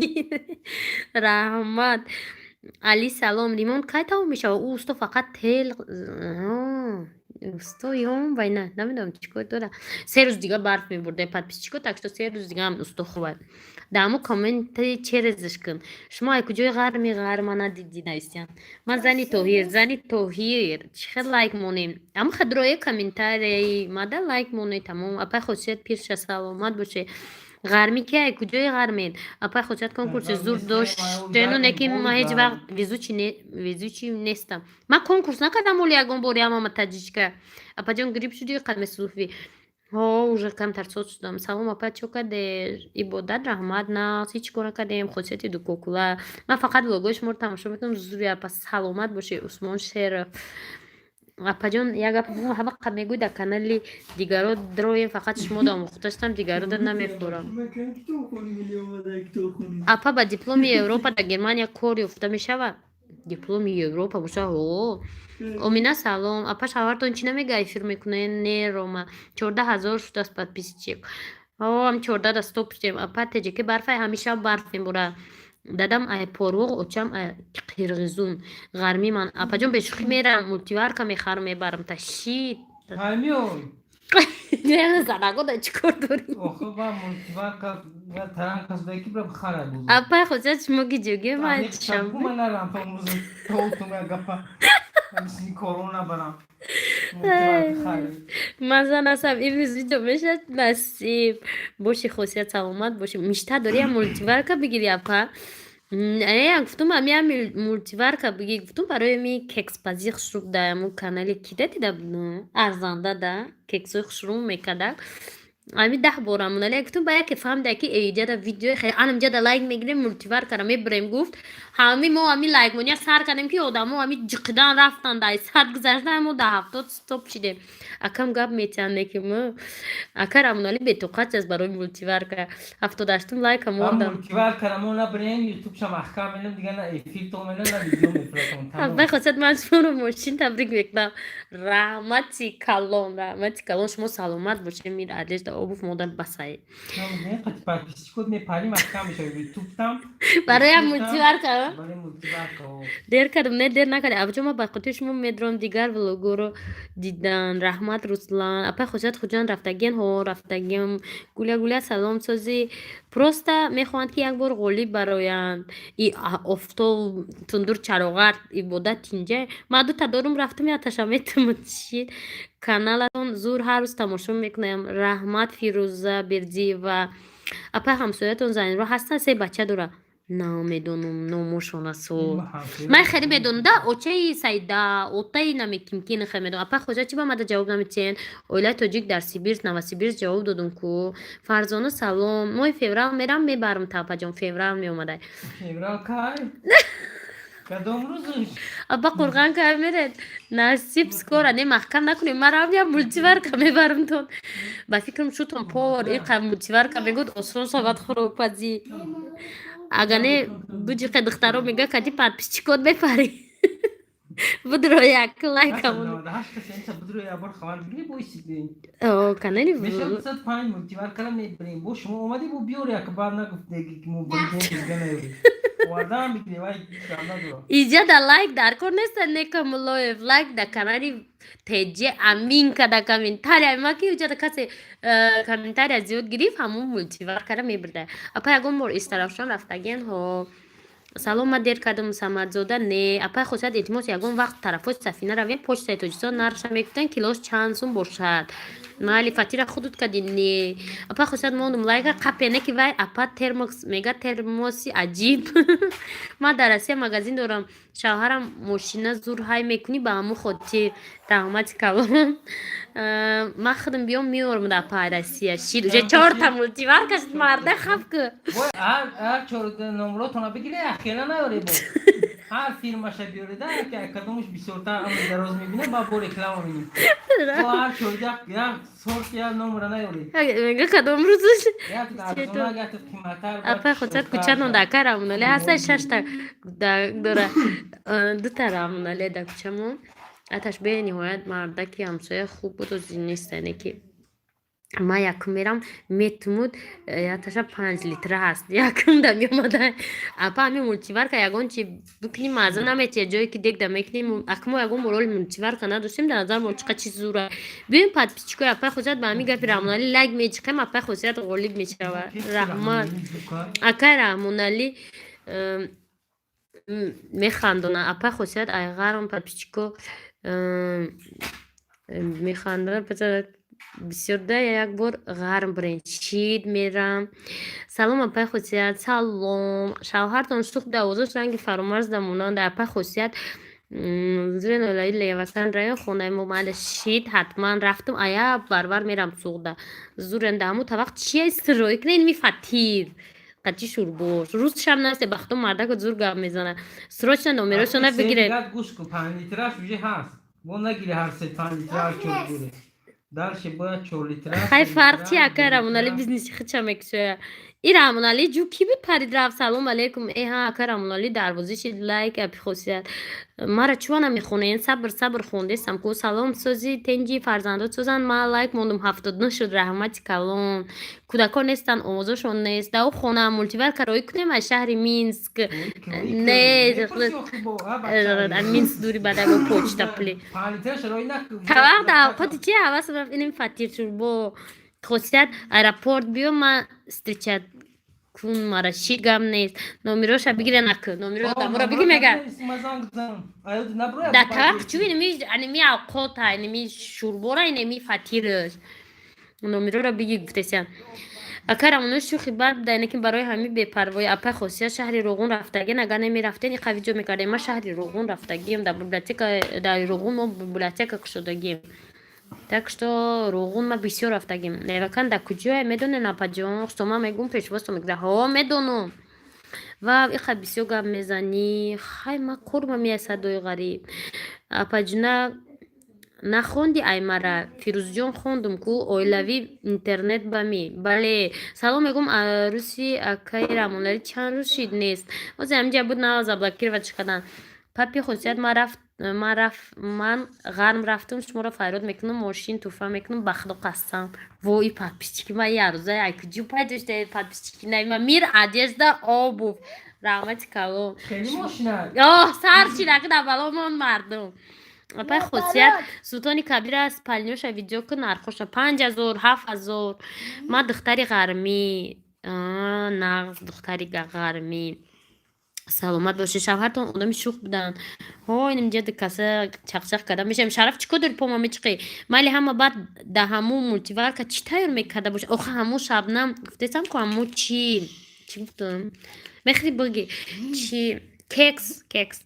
[SPEAKER 2] раҳмат али салом лимон кай тамом мешава ӯ усто фақат тел усто ём вайна намедонам чикор дора 3 рӯз дига барф мебурда подписчико так что 3 рӯз дига ҳам усто хувад дааму комментари черезиш кун шумо ай куҷои ғарма надиди нависиян ман зани тоҳир чӣ хел лайк монем аммо хадрои комментарии мада лайк моне тамом апай хосият пирша саломат боше ғарми ки ай куҷои ғармен апай хосият конкурси зур доштену неки ма ҳеҷ вақт везучи нестам ман конкурс накардам оли ягон бори амама таҷичка апаҷон гирип шуди қадми суфи уже камтар соз шудам салом апа чо кардем ибодат раҳмат нас ҳеч кор накардем хосияти дукокула ман фақат влогои шуморо тамошо мекунам зури апа саломат боши усмон шеров апаҷон як гап ҳамақа мегӯй дар канали дигаро дроем фақат шумо да омӯхташтам дигаро да намехӯрам апа ба дипломи европа дар германия кор ёфта мешавад дипломи европа боша омина салом апа шавҳартон чӣ намега эфир мекунен нерома 14,000 шудааст подписчик ам 14 да стоп шудем апа теҷеки барфай ҳамеша барф мебора дадам ай порвоғ очам ай қирғизун ғарми ман апаҷон бешухӣ мерам мултиварка мехарам мебарам та шит занагода чӣ кор дорем апай хозият шумо гиҷоге ман зан ҳастам ин рӯз видео мешад насиб боши хосият саломат боши мишта дори я мултиварка бигири апа گفتم همین مولتیور که بگی گفتم برای می ککس بازی خشروب ده مو کانالی کی دیده بودم ارزانده ده ککس خشروب میکرده امی 10 بارم ولی گفتم باید که فهم ده که ایجاد ویدیو خیلی انم جدا لایک میگیریم مولتیور کردم میبریم گفت همین ما همین لایک مونیا سر کردیم که آدمو همین جقدان رفتن ده ساعت گذشته مو ده 70 استاپ شده اکم گپ میتونه که ما اکرم ولی به تو قصد از برای مولتیور که 78 لایک هم
[SPEAKER 3] من
[SPEAKER 2] آدم
[SPEAKER 3] مولتیور کردم اون بریم یوتیوب شم احکام میلم دیگه نه فیلم تو میلم نه ویدیو میفرستم تمام
[SPEAKER 2] به خاطر من شما ماشین تبریک میکنم رحمتی کلون شما سلامت باشه میر ادرس دا آبوف مادر بسایی
[SPEAKER 3] نه قطع پرپیسی کد میپریم احکام میشه یوتیوب تام
[SPEAKER 2] برای هم مولتیور کردم
[SPEAKER 3] برای مولتیور کردم
[SPEAKER 2] دیر کردم نه دیر نکردم ابجا ما به خاطر شما میدرم دیگر ولوگو رو دیدن رحمت رسلان اپا خوشان رفتگین ها رفتگیم گوله سلام سازی پروستا میخواند که یک بار قولی برایند ای افتا تندور چراغر عبادت اینجا ما دو تا دارم رفتم یا تشمیت متشید کانالتون زور هر روز تماشا میکنم رحمت فیروزه برزی و اپا همسایتون زنی رو هستن 3 بچه داره نمیدونم ناموشون سو من خیلی بدون ده اوچه سایده اوتای نمیکنم که نخیر میدونم اپا خوشا چی با مده جواب نمیتین اویلای تاجیک در سیبیرس نو سیبیرس جواب دادم کو فرزانه سلام مای فیورال میرم میبرم تاپا جان فیورال میومده
[SPEAKER 3] فیورال کای کدوم روزش
[SPEAKER 2] اپا قرغان که میرد نصیب سکور نه محکم نکنیم مرا بیا مولتیور که میبرم تون با فکرم شوتم پاور این که مولتیور که میگود اصلا صحبت خورو پدی اگه نه بجی که دخترو میگه کدی پاد پیچی کد بپری بدرو یک لایک همون
[SPEAKER 3] ده هشت کسی اینجا بدرو یا بار خوان بگیری بویسی
[SPEAKER 2] او کننی
[SPEAKER 3] میشه صد پنج مولتیور کردم میبریم بو شما اومدی بو بیاری یک بار نگفت دیگه که مو بریم دیگه نیوری وردم بگیری وای دامنا دو
[SPEAKER 2] ایجا دا لایک در کور نیست نکم لایف لایک دا کننی تیجی امین که دا کامنتاری اما که ایجا دا کسی کامنتاری از زیاد گریف همون مولتیور کردم میبرده اپا یکم بار استرافشان رفتگین ها سلام من دیر کردم سمت زاده نه اپا خودت اعتماس یکم وقت طرفای سفینه رویم پشت سایتوجیسان نرشم میکنن کلاس چند سون باشد مالی فاتیره خودت کدی نه اپا خودت موندم لایک قپینه که وای اپا ترموکس میگه ترموسی عجیب ما در آسیا مغازین دارم شوهرم ماشینه زور های میکنی با همون خودتی رحمت کلام ما خودم بیام میارم در پایرسیه شیر جه 4 تا مولتیور کشت مرده خف که
[SPEAKER 3] وای هر چهار نمراتونو بگیری اخیرا نیاری بو هر فیلمش بیاره که کدومش بسیارتر اما دراز میبینه با بو رکلام میبینیم با هر چهار یک سورت یا نمره نیاری
[SPEAKER 2] میگه کدوم روزش
[SPEAKER 3] یا تو ارزونه یا تو قیمتر
[SPEAKER 2] اپا خودت کوچه دکه رامونالی هسته 6 تا داره 2 تا رامونالی در کوچه‌مون اتش به نهایت مردکی همسایه خوب بود و نیستنه که ما یکم میرم میتمود اتش 5 لیتر هست یکم دمی اومده اپا همین مولتیور که یکون چی بکنیم مازه نمیتی جایی که دیگ دمیکنیم اکمو یکون برول مولتیور که نداشتیم در نظر مولچقه چیز زوره بیم پد پیچکو اپا خوزیت به همی گفی رحمونالی لگ میچقیم اپا خوزیت غالب میشه رحمان اکا رحمونالی میخندونه اپا خوزیت ایغارم پد پیچکو میخندونه پس بسیار ده یک بار غرم برنشید میرم سلام اپا خوزیت سلام شوهرتان شوخ دوازش رنگ فرامرز دمونان در اپا خوزیت زیر نولایی لیوستن رای خونه ممال شید حتما رفتم آیا بربر میرم سوخده زورنده همو تا وقت چیه استرایی کنه این میفتیر قدی شوربوش روزش هم نسته بختم مرده که زور گم میزنه سروش نومیروشونه بگیره
[SPEAKER 3] گوش کن 5 لیترش بجه هست بو نگیری هر 5 لیتر چور بوده درش باید 4 لیتر
[SPEAKER 2] خیلی فرقی اکر رامونالی بیزنسی خیلی مکسوه ای رامونالی جو کی بپرید رفت سلام علیکم ای ها اکر رامونالی دروازش لایک اپی خوصیت مرا چوانا میخونه این صبر خونده سم کو سلام سوزی تنجی فرزندات سوزن ما لایک موندم 79 شد رحمت کلون کودکان نیستن آموزشون نیست دو خونه مولتیور کرایی کنیم از شهر مینسک نه مینسک دوری بعد با پوچتا پلی تا وقت اوقات چی حواس برم اینم فتیر شد با خوصیت ایرپورت بیو ما استریچت کون مرا شیگم نیست نومیروش بگیره نکن نومیروش دمورا بگی مگر در طرق چوی نمی اوقات نمی شوربورا نمی فتیرش نومیرو را بگی گفتیسیان акарам оно шӯхи барб дайна ки барои ҳамин бепарвои апа хосия шаҳри Руғун рафтагин агар намерафтен и қавиҷо мекардем ма шаҳри Руғун рафтагим дар библиотека дар Руғун мо библиотека кушодагим так что Руғун ма бисёр рафтагим левакан дар куҷоя медонен апаҷон што ма мегум пешвосто мегӯя ҳо медонам ва иқа бисёр гап мезанӣ хай ма курма меяй садои ғариб апаҷуна нахонди аймара фирӯзҷон хондум ку оилавӣ интернет ба ми бале салом мегум арӯси акаи рамонали чанд рӯз шид нест ози ҳамиҷа буд на заблокировать кардан папи хосият ман ғарм рафтам шуморо фарёд мекунам мошин туфа мекунам ба худо қасам вои подписчики ма ярӯза ай куҷо пайдошта подписчики наима мир одежда обув раҳмати калом
[SPEAKER 3] خیلی ماشینه
[SPEAKER 2] сар чираки дар баломон мардум апай хосият султони кабир аст палнёша видео ку нархоша 5000 7000 ма духтари ғармӣ нағз духтари ғармӣ саломат бошед шавҳартон одами шух будан ҳой нимҷади каса чақчақ карда мешавем шараф чӣ кор дори пома мечиқӣ майли ҳама баъд да ҳамун мультиварка чӣ тайёр мекарда бошад охи ҳамун шабнам гуфтесам ку ҳамун чӣ гуфтам мехри боги чӣ кекс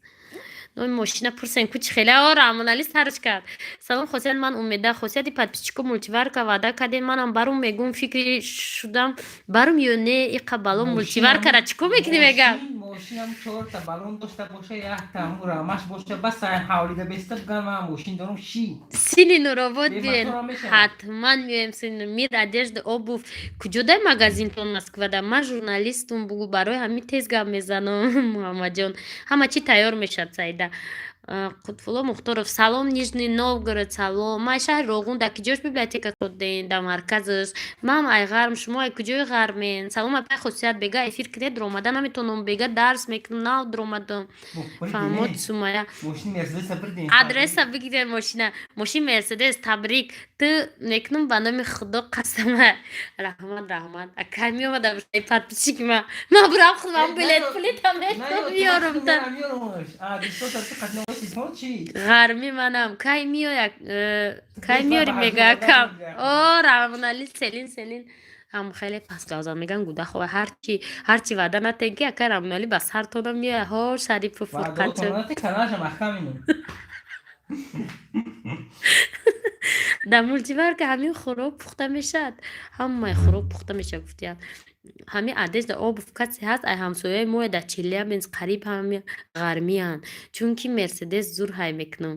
[SPEAKER 2] номи мошина пурсем ку чӣ хеле рамонали сарш кард салом хосият ман умеда хосияти подписчику мультиварка ваъда кардем манам барум мегум фикри шудам барум ё не иқа бало мультиваркара чӣ кор мекунӣ мегам
[SPEAKER 3] ماشینم 4 تا بالون داشته باشه 1 تا همون رمش باشه بس حوالیده بیسته بگم من ماشین دارم شی
[SPEAKER 2] сини нуровод
[SPEAKER 3] Бе
[SPEAKER 2] биен
[SPEAKER 3] мотора мешавад.
[SPEAKER 2] ҳатман меоем сини мир одежда обув куҷодай магазинтон москвада ман журналистум бугу барои ҳамин тез гап мезанам муҳаммадҷон ҳама чӣ тайёр мешад саида қутбулло мухторов салом нижний новгород салом ман шаҳри Руғун дар киҷош библиотека кодем дар марказаш ман ай ғарм шумо ай куҷои ғармен салом апай хосият бега эфир кире дуромада наметонам бега дарс мекунам нав дуромадам фаҳмод сумая
[SPEAKER 3] ماشین مرسدس بردین
[SPEAKER 2] адреса бигирен мошин мерседес табрик ту мекунам ба номи худо қасама раҳмат акай меомада бошаи подписчики ма ман бурам худам билет пулитам меорам та ғарми манам кай меояк кай меорӣ мега акам о равнали селин ҳам хеле пастгазан меган гудахова ҳарчи ваъда натен ки акай равнали ба сартонам меоя ҳо шарифу фурқату дар мультиварка ҳамин хӯрок пухта мешад ҳамаи хӯрок пухта мешад гуфтияд ҳамин одежда обув касе ҳаст ай ҳамсояи моя дар челябинск қариб ҳами ғармиянд чунки мерседес зур ҳай мекунам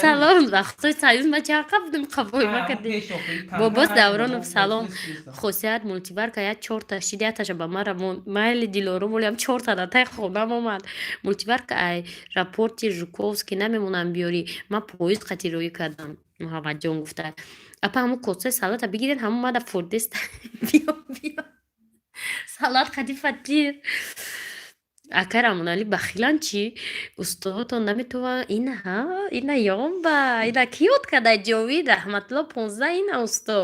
[SPEAKER 2] салом вақтои союз ма чақа будем қабой макардем бобос давронов салом хосият мультиварка як 4 та шидяташа ба мара майли дилорум олиам 4 та датай хонам омад мультиварка ай рапорти жуковский намемонам биёри ма поезд қатироӣ кардам муҳаммадҷон гуфта апа ҳамун косаи салата бигирен ҳамун мада фордеста биё салат қади фатир акай рамонали бахилан чӣ устодотон наметавонад ина ёмба ина ки ёд карда ҷовид раҳматулло 15 ина усто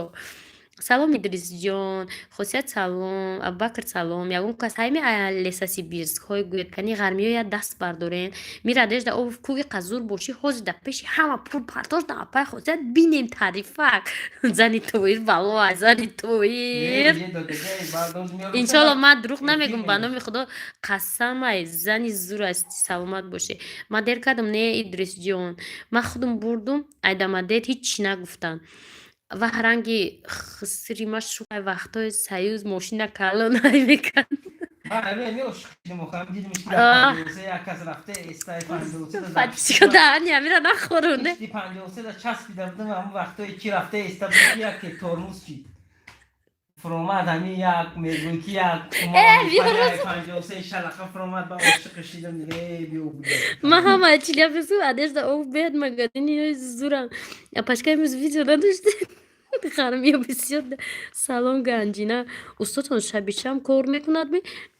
[SPEAKER 2] салом идрисҷон хосият салом абубакр салом ягон кас ҳайми лесосибирскҳои гӯякани ғармиёя даст бардорен мир одежда обув кӯги қазур бошӣ ҳозир дар пеши ҳама пул партош дар апай хосият бинем таърифак зани тоир балоа зани тоир иншолло ман дурӯғ намегум ба номи худо қасамай зани зур асти саломат бошӣ ман дер кардам не идрисҷон ман худам бурдум айдамадед ҳичи нагуфтанд ва ранги хисрима шуай вақтои союз мошина калонай мекард подписчика даҳани ҳамира нахӯронде
[SPEAKER 3] فرومد همین یک میگوی که یک پنجاه سه شلقه فرومد با عاشق شیدم دیگه بیو بوده
[SPEAKER 2] ما همه چیلی افسو одежда ов бед магазини зурам пашка имрӯз видео надошти ғармия бисёр салом ганҷина устотон шабишам кор мекунад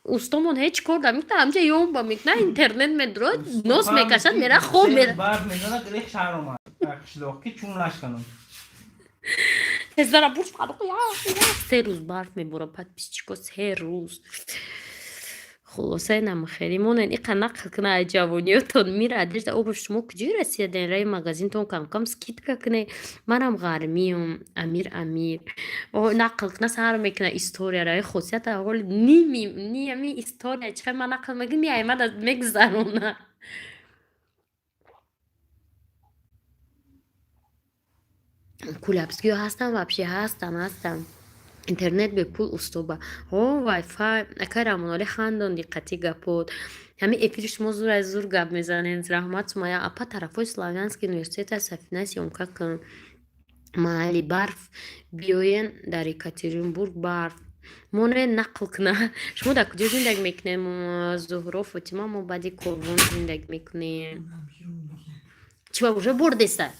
[SPEAKER 2] устомон ҳеҷ кор намекунад ҳамҷа ёмба мекунад интернет медурад нос мекашад мера хоб мера
[SPEAKER 3] барф мезанад рих шаҳр омад қишлоқи чун лашканам
[SPEAKER 2] ҳезара бурш се рӯз барф меборад подписчико се рӯз خلاصه نمیخری مونن این قناق کنه جوانیاتون میره ادش او به شما کجای رسیدین رای مغازینتون کم کم سکیت کنه منم غرمیم امیر او نقل کنه سر میکنه استوریا رای خصوصیت اول نیمی استوریا چه من نقل میگم میای من از میگذرونه کلابسکیو هستم وابشه هستم اینترنت به پول استوبه او وای فای اکرامونالی خاندون دقتی گپود همین افیرش ما زور از زور گپ میزنین رحمت مایا اپا طرفای سلاویانسکی университета سفینه سیومکا کن محلی برف بیاین در یکاترینبورگ برف مونه نقل کنه شما در کجا زندگی میکنیم زهرا فاطمه ما بعدی کربون زندگی میکنیم چی با بوجه بردیسته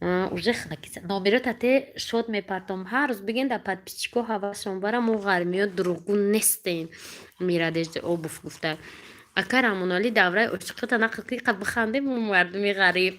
[SPEAKER 2] уже хнакиса номеротате шод мепартом ҳар рӯз бигин дар подписчико ҳавасшон бара мо ғармиё дурӯғгӯ нестем мирадеш обуф гуфта акарамоноли давраи ошиқита нақл ки қа бихандем мардуми ғариб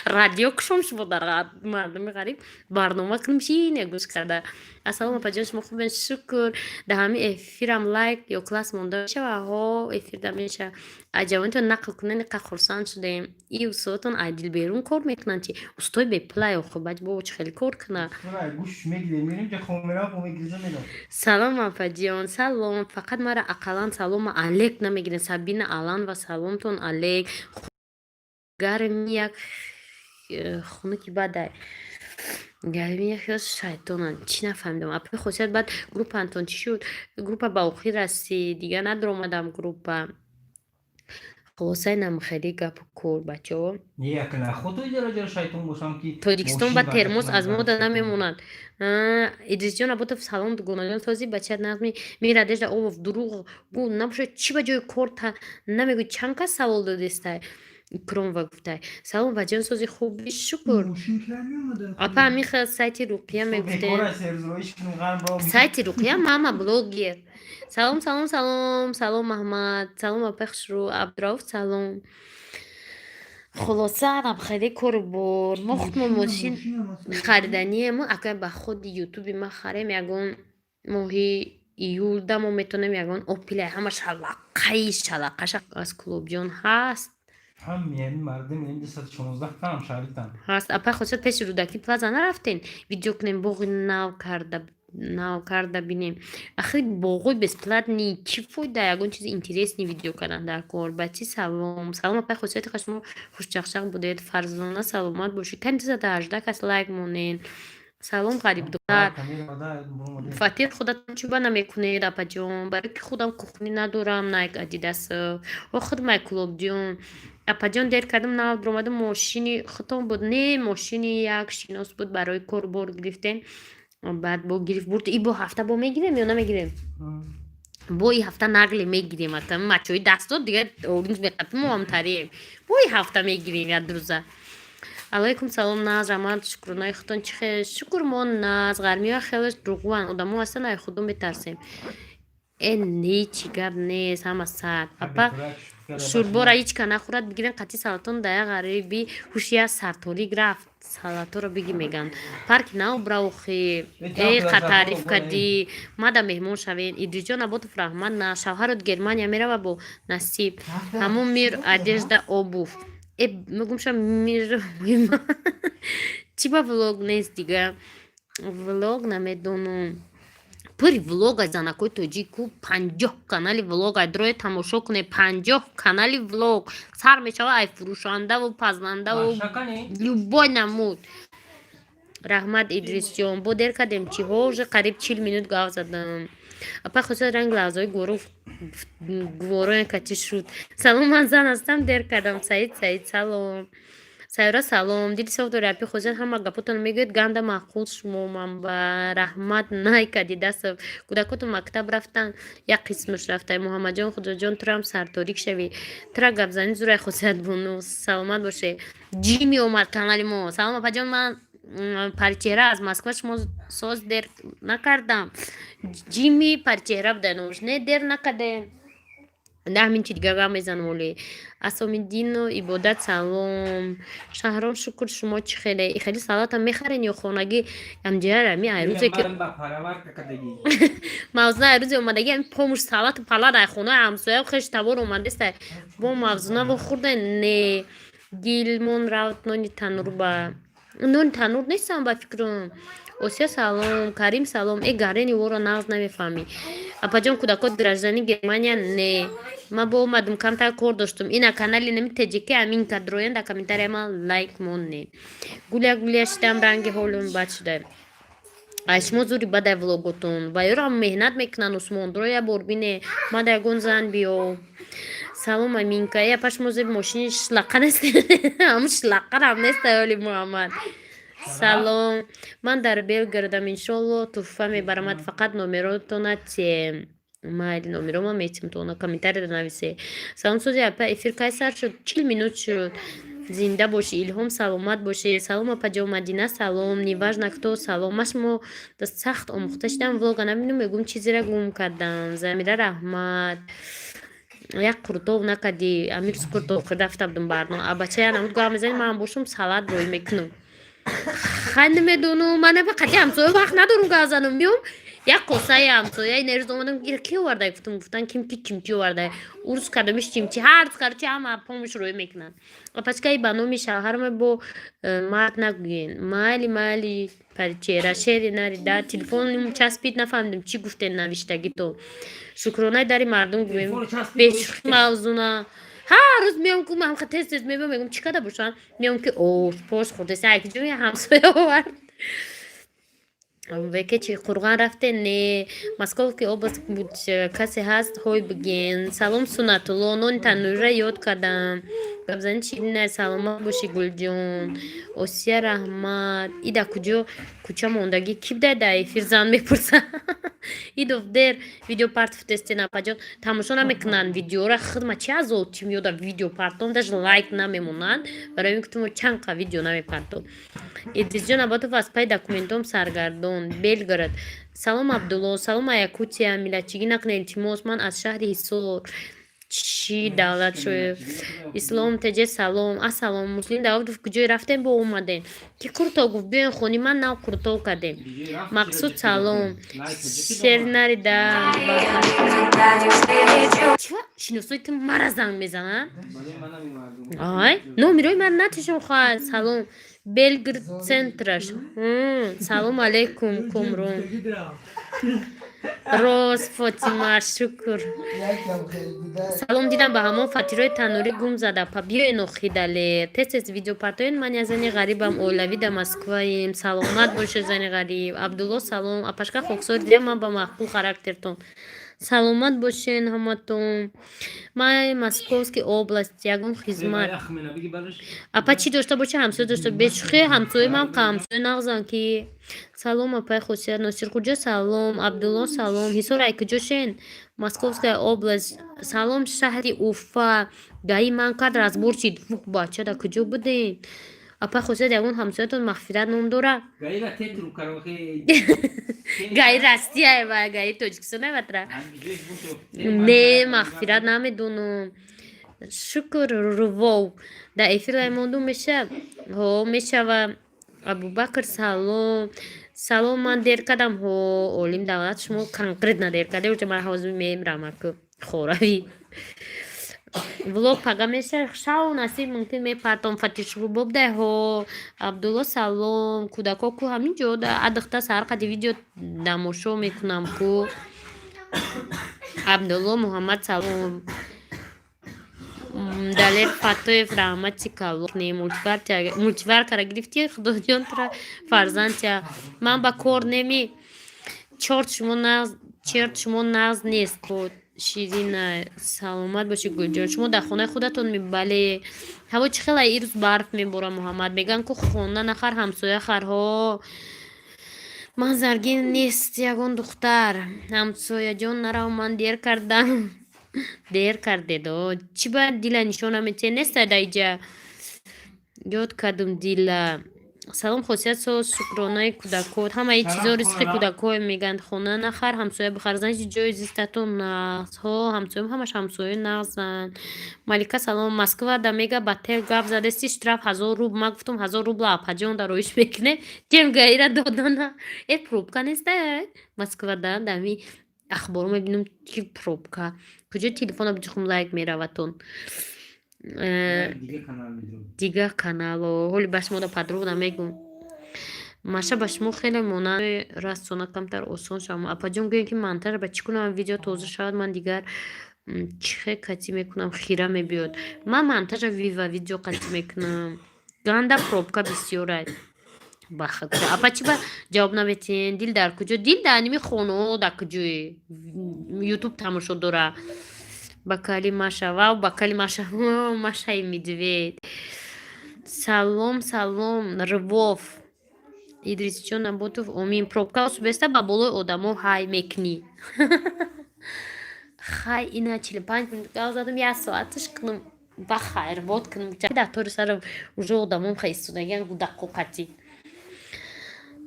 [SPEAKER 2] радио кушом шумо дар мардуми ғариб барнома кунем шине гӯш карда ассалому апаҷон шумо хубен шукр дар ҳамин эфирам лайк ё класс монда мешава ҳо эфирда меша аҷавонитон нақл кунен қа хурсанд шудем и устодатон айдил берун кор мекунанд чи устои беплай охубаҷ бобо чи хеле кор кунад салом апаҷон салом фақат мара ақаллан салому алек намегирем сабина алан ва саломтон алек гарми як хунуки бадай гарми як шайтонан чӣ нафаҳмидам апи хосият баъд группаантон чӣ шуд группа ба охир расид дига надир омадам группа خلاصه نمیخری گپ کور بچه ها
[SPEAKER 3] یک نه خودتوی جرا شیطون باشم که
[SPEAKER 2] تاجیکستان با ترمز از ما داده نمیموند ادریس جان ابوتو سلام گونا جان تازی بچه نظمی میردش در اوف دروغ گو نباشه چی به جای کور تا نمیگو چند کس سوال دادسته کرم و گفته سلام و جان سازی خوبی شکر اپا همیخ سایتی روقیه میگفته سایتی روقیه ماما بلوگیر سلام محمد سلام اپخشرو عبدالرؤوف سلام خلاصه هم خیلی کار بار ما خودمون ماشین خریدنیه ما اگر با خود یوتیوبی ما خریم یکون ماهی ایول دمو میتونیم یکون اوپیله همه شلقش از کلوب جان هست
[SPEAKER 3] هم یعنی مردم این 216 هم شریکتن
[SPEAKER 2] هست اپا خودشت پیش رودکی پلازا نرفتین ویدیو کنیم باقی ناو کرده بینیم اخری باقی بسپلات نی چی فایده یکون چیز اینترسنی ویدیو کردن در کار بچی سلام اپا خودشت خشم خوش چخشق بودید فرزانه سلامت باشید تن 218 کس لایک مونین سلام غریب دختر فاتیر خودتون چوبه نمیکنید اپا جون برای که خودم کخنی ندارم نایک ادیداس و خود مای کلوب جون اپا جان دیر کردم ناو درآمده ماشینی خودم بود نه ماشینی یک شیناس بود برای کار بار گرفتن بعد با گرفت برد ای با هفته با میگیریم یا نمیگیریم با این هفته نقل میگیریم حتی مچوی دست دیگه اورینج میقدم هم تریم با این هفته میگیریم یا دروزه علیکم سلام ناز رحمت شکرونای خودتون چه شکر ما ناز غرمی ها خیلیش دروغوان آدم ها اصلا ای خودم بترسیم این هیچی گب نیست همه سر اپا شوربا را هیچ که نخورد بگیرن قطعی سلطان دaya غریبی هوشی سرطوری گرفت سلطو رو بگی میگن پارک ناو براوخی ای تعریف کردی ما دا مهمون شوین ادریس جان ابوتو رحمت نه شوهرت گرمانیا میره و با نصیب همون میر ادیش دا اوبوف میگم شم میر چی با ولوگ نیست دیگه ولوگ نمیدونم پری влог از زنکوی توجیکو 50 کانالی влог ای دروی تماشا کنه 50 کانالی влог سر میشه ای فروشنده و پزننده و любой نمود رحمت ادریس جان با دیر کردیم چی هوش قریب 40 مینوت گاو زدم اپا خود رنگ لحظه گوروی کچی شد سلام من زن هستم دیر کردم سعید سلام سایرا سلام دیدی سوف داری اپی خوزید همه گپوتون میگوید گنده معقول شما من با رحمت نای کدی دست کودکوتون مکتب رفتن یک قسمش رفته محمد جان خدا جان تو هم سرطوریک شوی ترا گپ زنی زورای خوزید بونو سلامت باشه جیمی اومد کانالی ما سلام اپا جان من پرچهره از مسکو شما ساز دیر نکردم جیمی پرچهره بده نوش نه دیر نکده ده همین چی دیگه گام میزنم ولی اسامیدین و عبادت سلام شهرام شکر شما چی خیلی سالات هم میخرین یا خونگی هم جهر همی ایروزه که
[SPEAKER 3] من با پارامار کدگی
[SPEAKER 2] موزنه ایروزه اومدگی هم پاموش سالات پلا در خونه همسایه خیش تبار اومده است با موزنه و خورده نه گیلمون راوت نونی تنور با نون تنور نیستم با فکرم اوسیا سلام کریم سلام ای گارنی ورا ناز نمیفهمی اپاجان کودکات گраждани германия не ما با اومدم کمتر کار داشتم اینا کانالی نمی تجیکی همین کدروین در کامنتاری ما لایک مونی گولیا شدم رنگ هولم بد شده اشما زوری بده ولوگتون و یورا مهنت میکنن اسمون درویا بربینه ما در گون زن بیو سلام امینکا یا پاش موزه ماشینش لقه نیست همش لقه هم نیست ولی محمد سلام من در بلگردم انشالله توفه میبرمت فقط نومراتون تیم مایل نومرام میتیم تو کامنتاری نویسه سلام سوزی اپا افیر کای سر شد 40 минут شد زنده باشی الهام سلامت باشی سلام اپا جو مدینه سلام نیواژنا кто سلامش مو دست سخت آموخته شدم ولوگا نبینم میگم چیزی را گم کردم زمیره رحمت یک قرطو نکدی امیر قرطو رفتم دم برنامه بچه نمود گام میزنی من باشم سالاد روی میکنم خیلی میدونم من فقط همسایه وقت ندارم گازنم بیام یک قصه همسایه این روز اومدم کی ورده گفتن کیمکی ورده ورز کردمش چیمچی هر کارچی هم پامش روی میکنن پس که بانومی شوهرم با مرد نگوین مالی پرچه شهری نری در تلفن چسبید نفهمیدم چی گفته نوشتگی تو شکرانه داری مردم گویم پیش موضوعنا هر روز میام که من خیلی تست میگم چی کده باشن میام که اوه پاس خورده سعی جوی همسایه آورد وکی چی قرغان رفته نه مسکو که اوبس بود کسی هست های بگین سلام سنت الله نون تنوره یاد کردم گبزن چی نه سلامت باشی گل جون اوسیا رحمت ایدا کجا کوچه موندگی کی بده دای فرزند میپرسه ایدو در ویدیو پارت فتستی نپاجان تماشا نمیکنن ویدیو را خدمت چه از اوتی میاد ویدیو پارتون داش لایک نمیمونن برای اینکه تو چند کا ویدیو نمیپارتو ادیزیون اباتو واسپای داکومنتوم سرگردون بلگراد سلام عبدالله سلام یاکوتیا میلادچگی نکنه تیموس من از شهر هیسور چی دولت شوی اسلام تجه سلام السلام مسلم داود کجای رفتن با اومدن کی کرتا گفت بیاین خونی من ناو کرتا کردم مقصود سلام شیر نری دا شنوسویت مرا زنگ میزنن آی نو میروی من نتیشم خواهد سلام بلگرد سنترش سلام علیکم کمرون روز فاطمه شکر سلام دیدم به همون فطیرای تنوری گم زده پا بیاین و خیداله تست ویدیو پارتوین من یا زنی غریبم اولوی در مسکویم سلامت باشه زنی غریب عبدالله سلام اپاشکا خوکسور دیدم من با محبول خرکترتون سلامت باشین همتون من مسکوسکی اوبلاست یگون خدمت اپا چی داشته باشه همسایه داشته بچخی همسایه من همسایه نغزن که سلام اپای خوشیت ناصر کجا سلام عبدالله سلام حسور ای کجا شین مسکوسکی اوبلاست سلام شهری اوفا گایی من کار از برچید فوق بچه دا کجا بودین اپا خوشیت یگون همسایتون مغفرت نام دوره
[SPEAKER 3] گایی را تیترو کروخی
[SPEAKER 2] گایی راستیه و گایی توجکسونه بطره نه مغفرت نمیدونم شکر رو در ایفیل ایماندو میشه ها میشه و ابو بکر سلام سلام من دیر کدم ها اولیم دولت شما کنکرید ندیر کده و جمعه حوضی میمرم اکو خوروی ولوگ پاگا میشه شاو نصیب ممکن میپرتم فتیش رو ببده ها عبدالله سلام کودکا کو همین جو ده ادخته سر قدی ویدیو دموشو میکنم کو عبدالله محمد سلام دلیر فتوی فرامت چی کالو نه مولتیور کرا گرفتی خدا جان ترا فرزند من با کار نمی چرت شما ناز نیست بود شیرین سلامت باشی گلجان شما در خونه خودتون میبله هوا چه خیلی ایروز برف میبوره محمد میگن که خونه نخر همسایه خرها من زرگین نیست یگون دختر همسایه جان نرو من دیر کردم دیر کرده دو چی باید دیل نشونه میته نیست دایجا یاد کردم دیل салом хосият соус шукронаи кӯдакот ҳамаи чизо ризқи кӯдакҳое мегӯянд хона нахар ҳамсоя бихар занҷи ҷои зистатон нағзҳо ҳамсоям ҳамаш ҳамсояи нағзанд малика салом москва да мега ба тел гап задасти штраф 1000 рубл ма гуфтам 1000 рубл апаҷон дароиш мекунем ҷем гаира додана пробка неста москвада дами ахборо мебинам ки пробка куҷои телефона биҷухум лайк мераватон дигар канало ҳоли ба шумо да подробно мегӯм маша ба шумо хеле монанди расона камтар осон шавам апаҷон гӯем ки монтаж ба чӣ кунам видео тоза шавад ман дигар чихе қатӣ мекунам хира мебиёд ман монтажа вива видео қатӣ мекунам ганда пробка бисёрай бахатра апа чӣ ба ҷавоб наветин дил дар куҷо дил дар ними хонао дар куҷое ютуб тамошо дора бакали маша вау бакали маша машаи медвед салом салом рвов идрисҷон наботов омин пробка осубеста ба болои одамо ҳай мекунӣ хай ина 45 минут гал задам 1 соаташ кунам ба хайр бод кунам дактори сара уже одамом хаистодагиан гудаққо қатӣ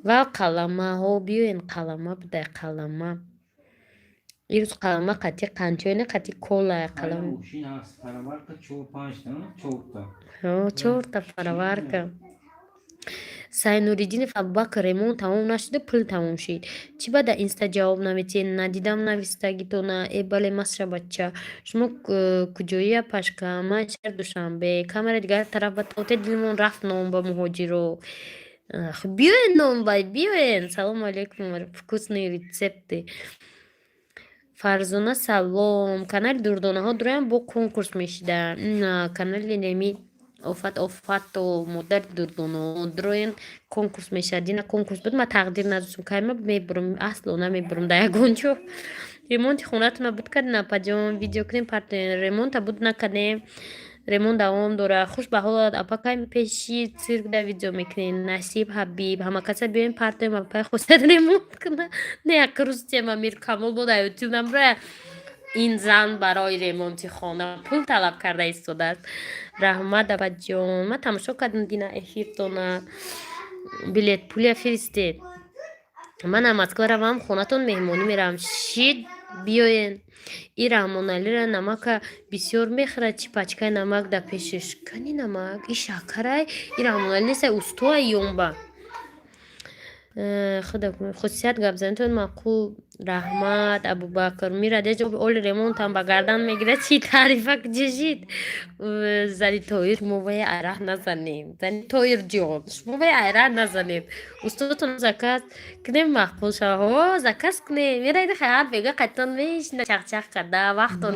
[SPEAKER 2] ва қаламаҳо биёен қалама буда қалама ирӯз қалама қатӣ қанчояне қатӣ кола қалама 4 фароварка сайнуриддинов абубакр ремонт тамом нашуда пул тамом шид чӣ ба дар инста ҷавоб наветен надидам навистагитона бале масра бача шумо куҷоия пашка ман шаҳр душанбе камера дигар тараф ба тоте дилмон рафт ном ба муҳоҷиро биёен номбай биёен салому алейкум вкусные рецепты фарзона салом канали дурдонаҳо дураям бо конкурс мешидам канали неми офато модари дурдонаҳо дуроен конкурс мешад ина конкурс буд ма тақдир надоштам кайма мебурам асло намебурам дар ягон ҷо ремонти хонатона буд кардем апаҷон видео кунем партен ремонта буд накардем ремонт давом дора хуш ба ҳолат апа кайми пеши цирк да видео мекунем насиб ҳабиб ҳама каса биёем партем апа хосад ремонт куна не як рӯз тема мир камол буда ютуб намра ин зан барои ремонти хона пул талаб карда истодааст раҳмат апаҷон ма тамошо кардам дина эфиртона билет пуля фиристед мана москва равам хонатон меҳмонӣ меравам шид биёен и раҳмоналира намака бисёр мехӯрад чӣ пачкаи намак да пешиш кани намак и шакарай и раҳмонали нестай устоай ёнба хусусият гапзанитон маъқул раҳмат абубакр мирадеш оли ремонтам ба гардан мегирад чи таърифа куҷашид зани тоир шумо вай айраҳ назанем зани тоир ҷон шумо вай айраҳ назанем устодатон заказ кунем маъқул шава заказ кунем мерайда хайр бега қайтон мешина чақчақ карда вақтон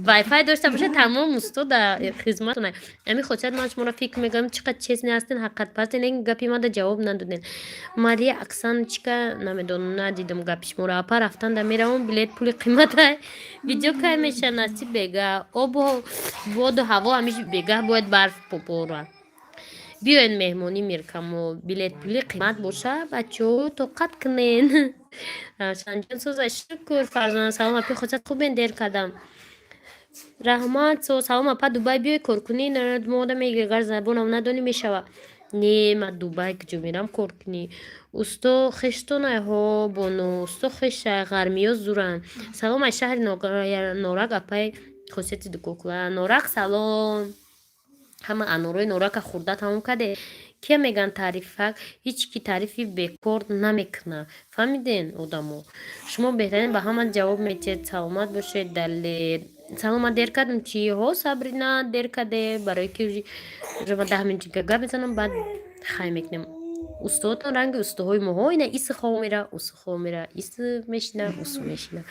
[SPEAKER 2] вайфай дошта боша тамом устода хизматона ами хотият ман шуморо фикр мекунам чӣ қадр честни ҳастен ҳақиқатпарстен лекин гапи мада ҷавоб надоден мария оксаночка намедонам надидам гапи шуморо апа рафтанда меравам билет пули қиматай видео кай меша насиб бега обу воду ҳаво ҳамиш бега бояд барф попора биёен меҳмонӣ меркамо билет пули қимат боша бачаҳо тоқат кунен равшанҷон соза шукр фарзона салом апи хотият хубен дер кардам раҳмат салом апа дубай биёй коркунӣ мода мегир гар забонам надонӣ мешава не ма дубай куҷо мерам коркунӣ усто хештонайҳо боно усто хеша ғармиё зуран салом аз шаҳри норак апай хосияти дукокла норак салом ҳама анораи норака хӯрда тамом карде кия меган таърифак ҳеч ки таърифи бекор намекуна фаҳмиден одамо шумо беҳтарин ба ҳама ҷавоб метиҳед саломат бошед далер салома дер кардам чи ҳо сабрина дер карде барое ки ма 10 минути гап мезанам баъд хай мекунем устодатон ранги устуҳои моҳо ина иси хомира усу хомира иси мешина усу мешина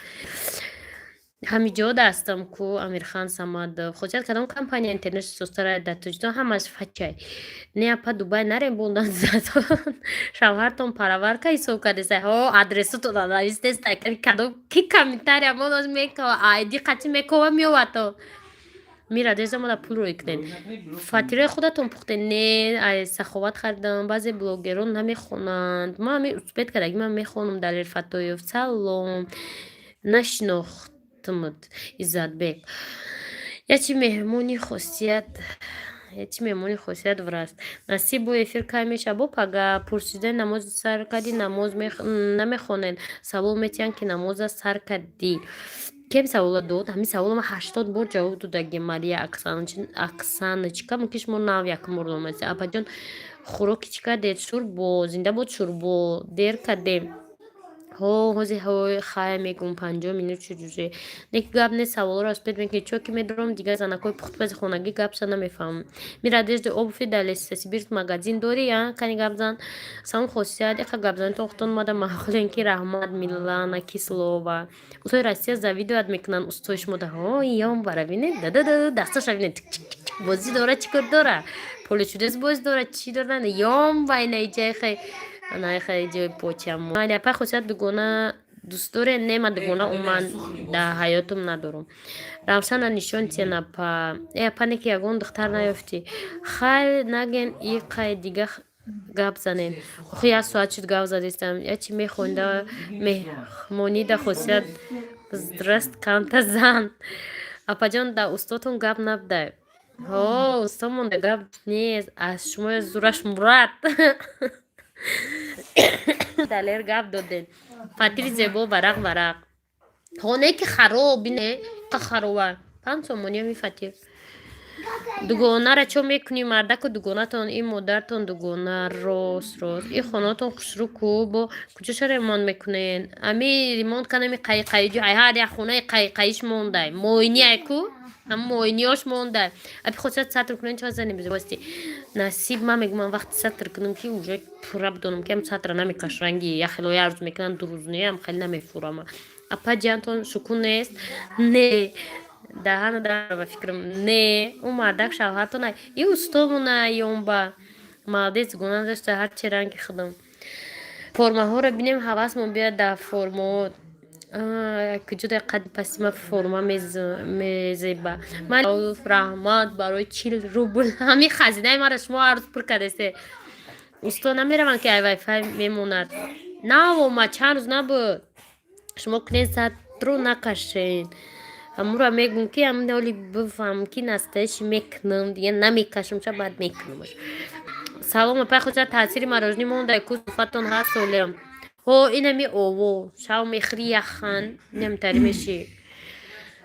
[SPEAKER 2] ҳамиҷода ҳастам ку амирхан самадов хотият кадом компания интернет состара дар тоҷикистон ҳамаш фачай не апа дубай нарем бондан задон шавҳартон параварка ҳисоб кардесай ҳо адресотона навистестай кадом ки комментария монос мекава айди қатӣ мекова меовато мирадеш мода пулро икнен фатираи худатон пухтен не саховат харидам баъзе блогерон намехонанд ма ҳами успет кардаги ман мехонам далер фатоев салом нашинохтмуд иззатбек ячи меҳмони хосият ҳеҷ мемони хосият враст. Насиб бо эфир кай мешабоб ага пурсида намози сар кади намоз намехонен. Савол метиҳанд ки намоза сар кади. Кем савола дод? Ҳамин савола ма 80 бор ҷавоб додагем. Мария Оксаночка муки шумо нав якум бор номаси. Апаҷон хӯроки чӣ кадед? Шӯрбо. Зинда буд шӯрбо. Дер кадем. ҳози хай мегум 50 минут чуҷуҷе. Неки гап не саволро аспед меки чоки медорам дигар занакои пухтбази хонагӣ гапша намефаҳмам. Мира дежде обуфи далесаси бирт магазин дори я кани гапзан. Салом хосият яка гапзанитон хутон мада махолен ки раҳмат Милана Кислова. Устои Россия завидуят мекунанд устои шумо да ям баравине да дасташа вине бози дора чӣ кор дора? Поличудес боз дора чӣ дора? Ям байнаиҷай хай анайхай ҷои почам. Апа хосият дугона дӯст доре? Не ма дугона уман дар ҳаётум надорам. Равшана нишон тиен апа. Апа неки ягон духтар наёфтӣ. Хай наген и қай дига гап занем. Охи як соат шуд гап задистам. Ячи мехонда мехмонида хосият здраст канта зан. Апаҷон да устотон гап набудай. Устомон да гап нест. Аз шумо зураш мурад. Далер гап доден. Фатири зебо варақ. Хоне ки хароб не хароба. 5 сомония ми фатир. Дугонара чо мекунӣ мардаку дугонатон и модаратон дугона рост. И хонатон хушруку бо куҷоша ремонт мекунен. Ами ремонт канами қайқайҷо ай ҳар як хонаи қайқайиш мондай. Моини айку ҳам моиниёш мондай. Апи хосият сатр кунен чо зани безвости. Насиб ма мегумам вақти сатр кунам ки уже пура бидонам ки ам сатра намекаш ранги яхело ярз мекунам дурузне ам хели намефурама. Апа ҷантон шукун нест? Не. Даҳана дара ба фикрам. Не. У мардак шавҳартон и устомона ёмба. Молодец гуна дошта ҳарчи ранги худам. Формаҳоро бинем ҳавасмон биёд дар формаот. Куҷода қади пасима форма мезеба. Ман раҳмат барои 40 рубл. Ҳамин хазинаи маро шумо ҳар рӯз пур кардесте. Усто намераванд ки ай вайфай мемонад. Навома чанд рӯз набуд. Шумо кунен сатру накашен. Амура мегум ки амоли бифам ки настоящий мекунам дига намекашам ша баъд мекунам. Салом апа хосият таъсири мороженое мондай ку суфатон ҳаст солем. Инами ово шав мехри яхан инам тари меши.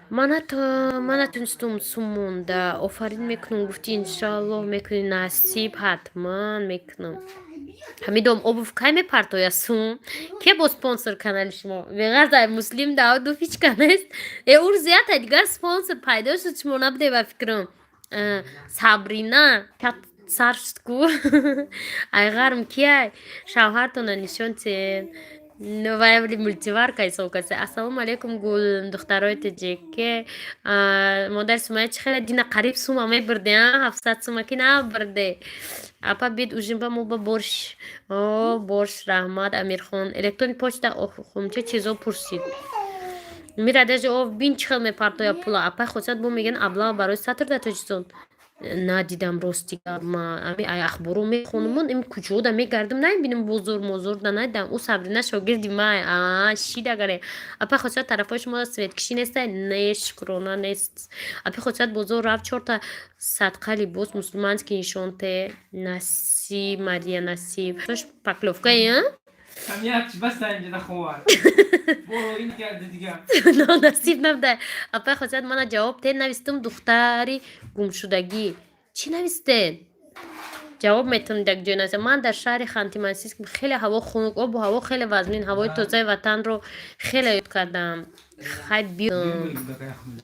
[SPEAKER 2] Ман натунистум сум монда. Офарин мекунам гуфти иншаллоҳ мекунӣ насиб ҳатман мекунам. ҳамидом обув кай мепартоя сум? Ке бо спонсор канали шумо? Веғазай Муслим Давуду фичканест. Урзията дигар спонсор пайдо шуд шумо набуде ба фикрам. Сабрина сар шуд ку. Айғарм кияй шавҳартона нишон тиен. Новаевли мультиварка исокасе. Ассалому алейкум гул духтарои таҷике. Модар Сумая чӣ хеле дина қариб сума мебурде 700 сума ки набурде. Апа бид ужимба моба борш. Борш раҳмат Амирхон. Электронни почта хумча чизо пурсид. Мира даже бин чӣ хел мепартоя пула. Апа хосият бо меган аблага барои сатр дар Тоҷикистон. Надидам рости гапма. Ами ай ахборо мехонам. Ин куҷода мегардам набинам бозор мозор да надам. У Сабрина шогирди май. Шидагаре. Апа хосият тарафҳои шумо светкиши нестай? Не, шукрона нест. Апа хосият бозор рафт 4 та садқа либос мусулманский нишонте. Насиб Мария Насиб. Тош пакловка я?
[SPEAKER 3] Камият баста инҷа ховар. Боро ин карди дига.
[SPEAKER 2] Но насиб набудай. Апа хосият мана ҷавоб тен навистум духтари гумшудагӣ. Чӣ навистен? ҷавоб метавонед як ҷой нависед. Ман дар шаҳри Ханти-Мансийск хеле ҳаво хунук, обу ҳаво хеле вазмин, ҳавои тозаи ватанро хеле ёд кардам. Хай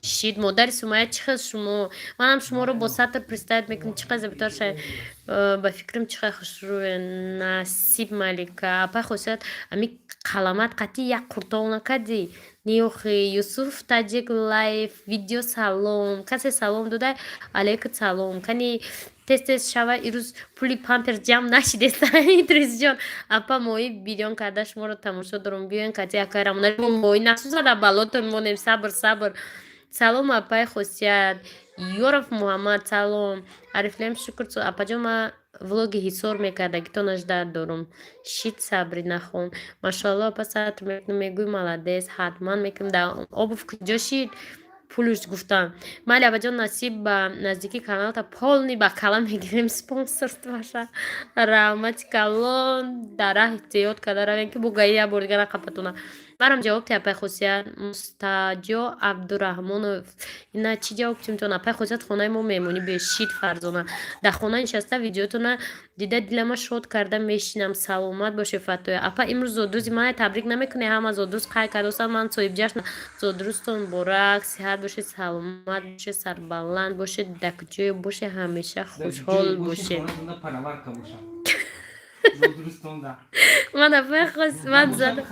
[SPEAKER 2] шид модари Сумая чӣ хел шумо? Манам шуморо бо сатр представит мекунам. Чӣ қадр забитор шай ба фикрам чӣ қадр хушрӯе. Насиб Малика. Апа хосият ами қаламат қатъи як қуртол накарди. Ниёхи Юсуф Таҷик лайв видео салом. Касе салом додай? Алейкум салом. Кани тез шава ирӯз пули памперс ҷамъ нашидеста Идрисҷон. Апа мои бидён карда шуморо тамошо дорам. Биёен кати акарамона мои насузада балотон монем. Сабр. Салом апаи хосият. Ёров Муҳаммад салом. Арифлем шукр. Апаҷон ма влоги ҳисор мекардагитонаш дард дорам. Шид Сабрина хон. Машаллоҳ апа сатр мекунам мегӯй молодец. Ҳатман мекунам. Да обув куҷо шид? پولش گفتم مالی ابا جان نصیب با نزدیکی کانال تا پولنی با کلام میگیریم سپانسرت باشه رحمت کلان در احتیاط کده روین که بگایی یا بردگان قپتونه برام جواب تیا پای خوصیت مستجا عبدالرحمنوف اینا چی جواب تیمتونه پای خوصیت خونه ما میمونی بشید فرزانه در خونه نشسته ویدیوتونه دیده دلما شد کرده میشینم سلامت باشه فتوی اپا امروز زودروزی من تبریک نمیکنه هم زودروز قای کردوستم من صاحب جشن زودروزتون برک صحت باشه سلامت باشه سربلند باشه دکجوی باشه همیشه خوشحال باشه من اپای خوص من زن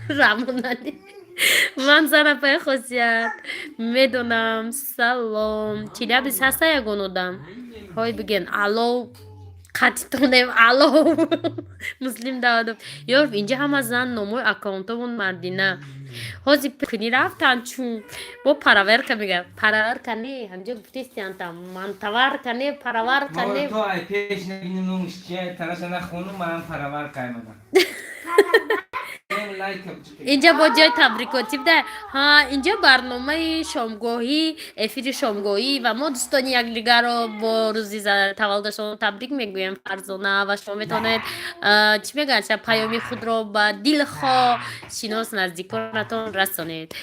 [SPEAKER 2] رامونالی من زن پای خوصیت میدونم سلام چیلی بیس هسته یا گنودم های بگین الو قطیتونم الو مسلم دادم یارف اینجا همه زن نموی اکاونتمون مردینه هازی کنی رفتن چون با پراور که میگه پراور کنی همجا گفتیستیانتا منتور کنی پراور کنی
[SPEAKER 3] تو ای پیش نبینیم نموش چیه تنش نخونم من پراور کایمدم
[SPEAKER 2] اینجا با جای تبریکاتی بده ها اینجا برنامه شامگاهی افیر شامگاهی و ما دوستان یک دیگر رو با روزی تولدشون تبریک میگویم فرزانه و شما میتونید چی میگن پیامی خود رو با دلخواه شناس نزدیکانتون رسانید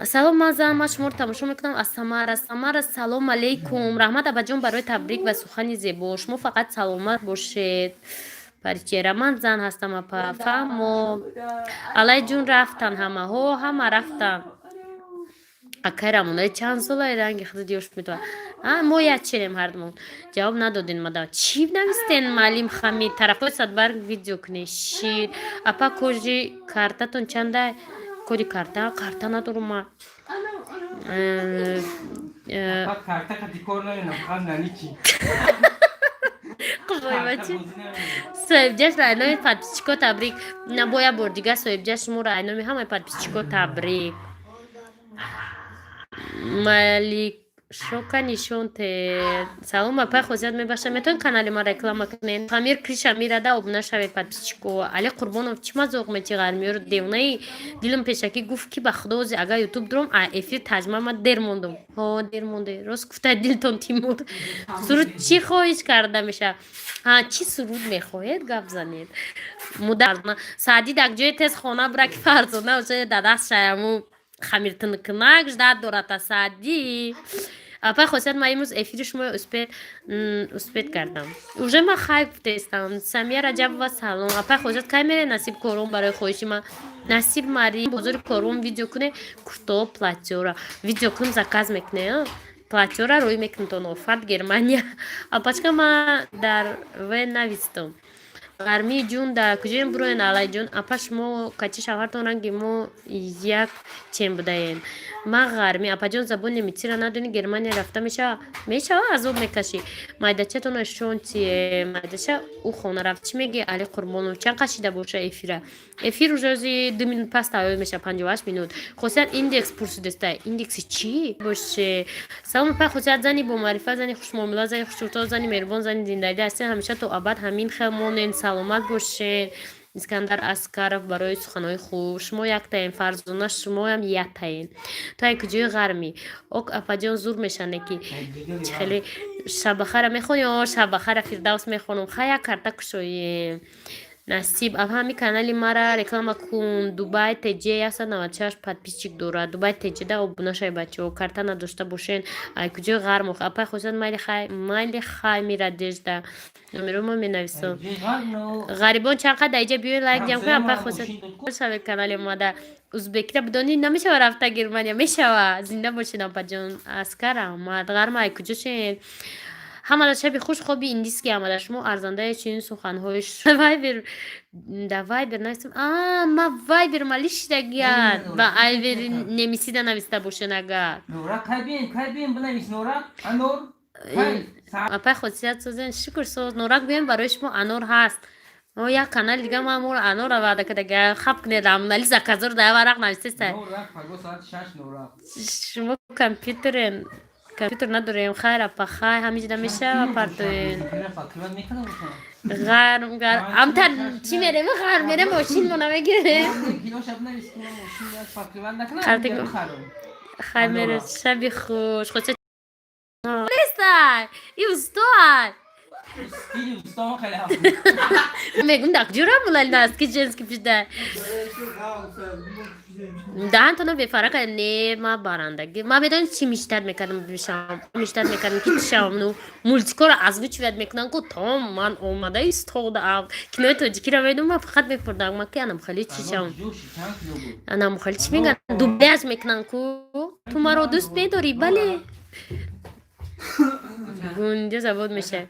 [SPEAKER 2] سلام مازن ما شما رو تماشا میکنم از سمر سلام علیکم رحمت ابا جان برای تبریک و سخن زیبا شما فقط سلامت باشید پریچه من زن هستم اپا فهمو علی جون رفتن همه رفتن اکای رمونه چند ساله رنگی خود دیوش میتوان ما یاد چیریم هردمون جواب ندادین مدا چی نویستین معلم خمید طرف های صدبرگ ویدیو کنی شیر اپا کجی کارتاتون چنده کجی کارتا ندارم ما
[SPEAKER 3] کارتا که دیکور نمینم خواهد نانی چی
[SPEAKER 2] قبای بچه صاحب جشن رaynای پادپیچیکو تبریک نباید بردیگه صاحب جشن مو رaynای همه پادپیچیکو تبریک مالیک شوکا نشون ته سلام اپای خوزیاد میباشه میتون کانال ما رکلام کنین خمیر کریشا میراده ابونه شوید پادپیچیکو علی قربانوف چی مزوق میتی غرمیور دیونه دیلم پیشکی گفت کی بخدوزی اگه یوتیوب دروم افیر ترجمه ما دیر موندم ها دیر مونده راست گفته دیلتون تیمور سرود چی خواهش کرده میشه ها چی سرود میخواهید گپ زنید مدرنا سعدی دک جای تز خانه برک فرزانه اوشه داداش شایمو خمیر تنکنک جداد دورتا سعدی اپا خوصیت ما امروز افیرش ما اسپید کردم اوجه ما خایب تستم سمیه رجب و سلام اپا خوصیت که میره نصیب کروم برای خوشی ما نصیب ماری بزرگ کروم ویدیو کنه کتو پلاتیورا ویدیو کن زکاز میکنه پلاتیورا روی میکنه تو نوفرد گرمانیا اپاچکا ما در و نویستم غرمی جون در کجایم بروین علای جون اپاش مو کچی شوهرتون رنگی مو یک چیم بدهین ما غرمی اپا جون زبون نمیتی را ندونی گرمانی رفته میشه از او میکشی مایدچه تون شون چیه مایدچه او خونه رفت چی میگی علی قربانو چند قشیده باشه افیر روزی 2 مینوت پس تاویل میشه 58 مینوت خوصیت ایندکس پرسیدسته ایندکس چی باشه سلام پا خوصیت زنی با معرفت زنی خوش معامله زنی خوش چوتا زنی مهربان زنی زندگی هستین همیشه تو ابد همین خیمونین سلامت باشین اسکندر اسکرف برای سخنهای خوب شما یک تاین فرزانه شما هم یک تاین تو یک کجای غرمی اوک اپا جان زور میشنه که خیلی شب بخیر میخونی یا شب بخیر فردوس میخونم خیلی کرده کشوی نصیب اب همین کانالی مرا رکلام کن دوبای تجی هست 96 پادپیچیک داره دوبای تجی ده ابونه شای بچه و کارتا نداشته باشین ای کجای غرم اپا خوشت مایلی خای میره دیجده نمیرو ما مینویسم غریبان چقدر اینجا بیاین لایک جمع کنم اپا خوشت شبه کانالی ما ده ازبکی را بدانی نمیشه و رفته گرمانیا میشه و زنده باشین اپا جان اسکرم ما غرم ای کجا شین همه شبی خوش خوبی این دیسکی آمده شما ارزنده چین سخنهایش وایبر نیستم ما وایبر مالیش دگیان و وایبر نمیسیده نویسته باشه نگر
[SPEAKER 3] نورا کبین بنویس نورا انور
[SPEAKER 2] اپا خودسیت سازن شکر ساز نورا بیم برای شما انور هست ما یک کانال دیگه ما مور انور رو وعده که دیگه خب کنه رامنالی زکازور ده ورق نویسته
[SPEAKER 3] نورا پگو ساعت 6 نورا
[SPEAKER 2] شما کامپیوتر نداریم خیر اپا خیر همینجا میشه و پرتوین
[SPEAKER 3] فاکر میکنم
[SPEAKER 2] غرم امتن چی میره غرم میره ماشین منو بگیره
[SPEAKER 3] کیلو شب نمیشه ماشین فاکر نکنم
[SPEAKER 2] خرطی خیر میره شبی خوش خوش نیستای ای استوار
[SPEAKER 3] Filho, estão calhau.
[SPEAKER 2] میگم دک جورا مولال ناس کی جنس کی پیدا دهان تو بفرق نه ما باراندگی ما بدون چی میشتر میکنم بشام میشتر میکنم که شام نو مولتیکور از وچ ود میکنم کو تام من اومده استود ام که تو جکی رو بدون ما فقط بپردم ما که انم خالی چی شام انم خالی چی میگن دوبلیاژ میکنم کو تو ما رو دوست نداری بله گونجه زبود میشه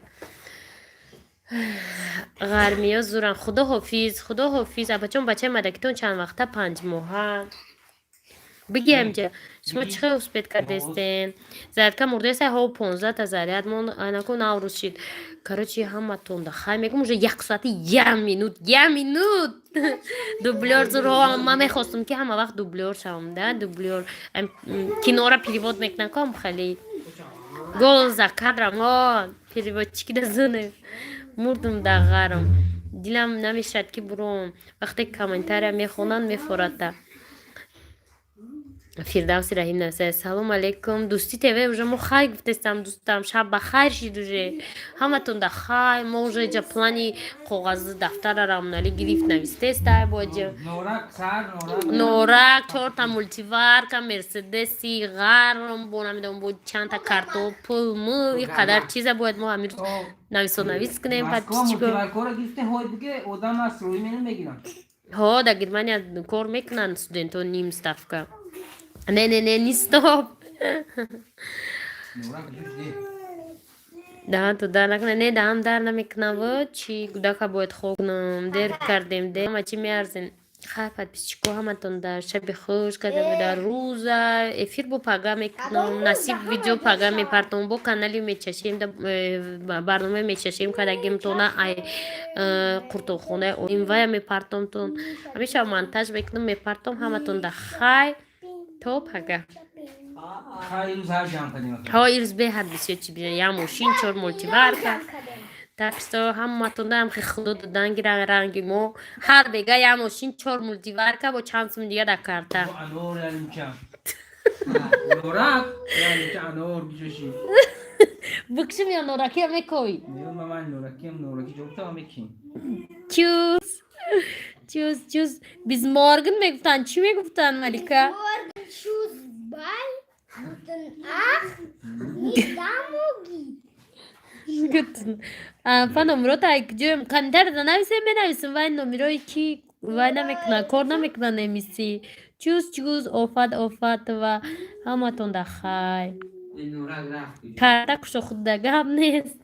[SPEAKER 2] غرمی ها زورن خدا حافظ بچون بچه مدکتون چند وقته 5 ماه بگیم جا شما چه خیلی اسپید کردستین زرد که مرده سه ها و 15 تا زرد من انکو نوروز شید کارچی همه تونده خیلی میگم موجه 1 ساعتی 1 مینوت دوبلیور زور ها من میخواستم که همه وقت دوبلیور شوم ده دوبلیور کنارا پیریواد میکنم کام خیلی گل زکادرم ها پیریواد چی که دزونه مردم در غرم دیلم نمیشد که بروم وقتی کامنتر میخونن میفورد فردوسی رحیم نویسه سلام علیکم دوستی تیوه اوجه مو خیلی گفتستم دوستم شب بخیر شید اوجه همه تون در خیلی ما اوجه جا پلانی کاغذ دفتر رامنالی گریفت نویسته استای باجه نورک 4 تا مولتیوار که مرسدسی غرم بونمیدم بود چند تا کارتوپل مو یک قدر چیزه باید ما همین نویس کنیم بعد چی ها در گرمانی کار میکنن استودنت ها نیم ستافکا نه نیستاب دهان تو در نکنه نه دهان در نمیکنه و چی گودا باید خوگنم در کردیم ده ما چی میارزین خیلی پیش چیکو همه تون در شب خوش کردم در روز افیر بو پاگا میکنم نصیب ویدیو پاگا میپرتم بو کانالی میچشیم برنامه میچشیم که دگیم تونه ای قرطو خونه این وای میپرتم تون همیشه مانتاژ میکنم میپرتم همه تون در خیلی تو پاگا ها ایرز به حد بسیار چی بیشتر یا ماشین 4 مولتیوار کرد تاکستا هم ماتونده هم خیلی خدا دادن گیره رنگی مو هر بگه یا ماشین 4 مولتیوار کرد با چند سم دیگه در کرده
[SPEAKER 3] انور یعنی چند نورک یعنی چه انور بیشوشی
[SPEAKER 2] بکشم یا نورکی هم میکوی
[SPEAKER 3] من نورکی جوکتا هم میکیم
[SPEAKER 2] چوز biz morgen میگفتن چی میگفتن ملیکا؟
[SPEAKER 4] Morgen Schuss Ball, guten Abend,
[SPEAKER 2] گفتن فا نمرو تا جویم کانتر دا نویسیم وای نمروی کی وای نمیکنن کار نمیکنن نمیسی چوز آفت و همه تون دا خیل کارتا کشو خود دگه هم نیست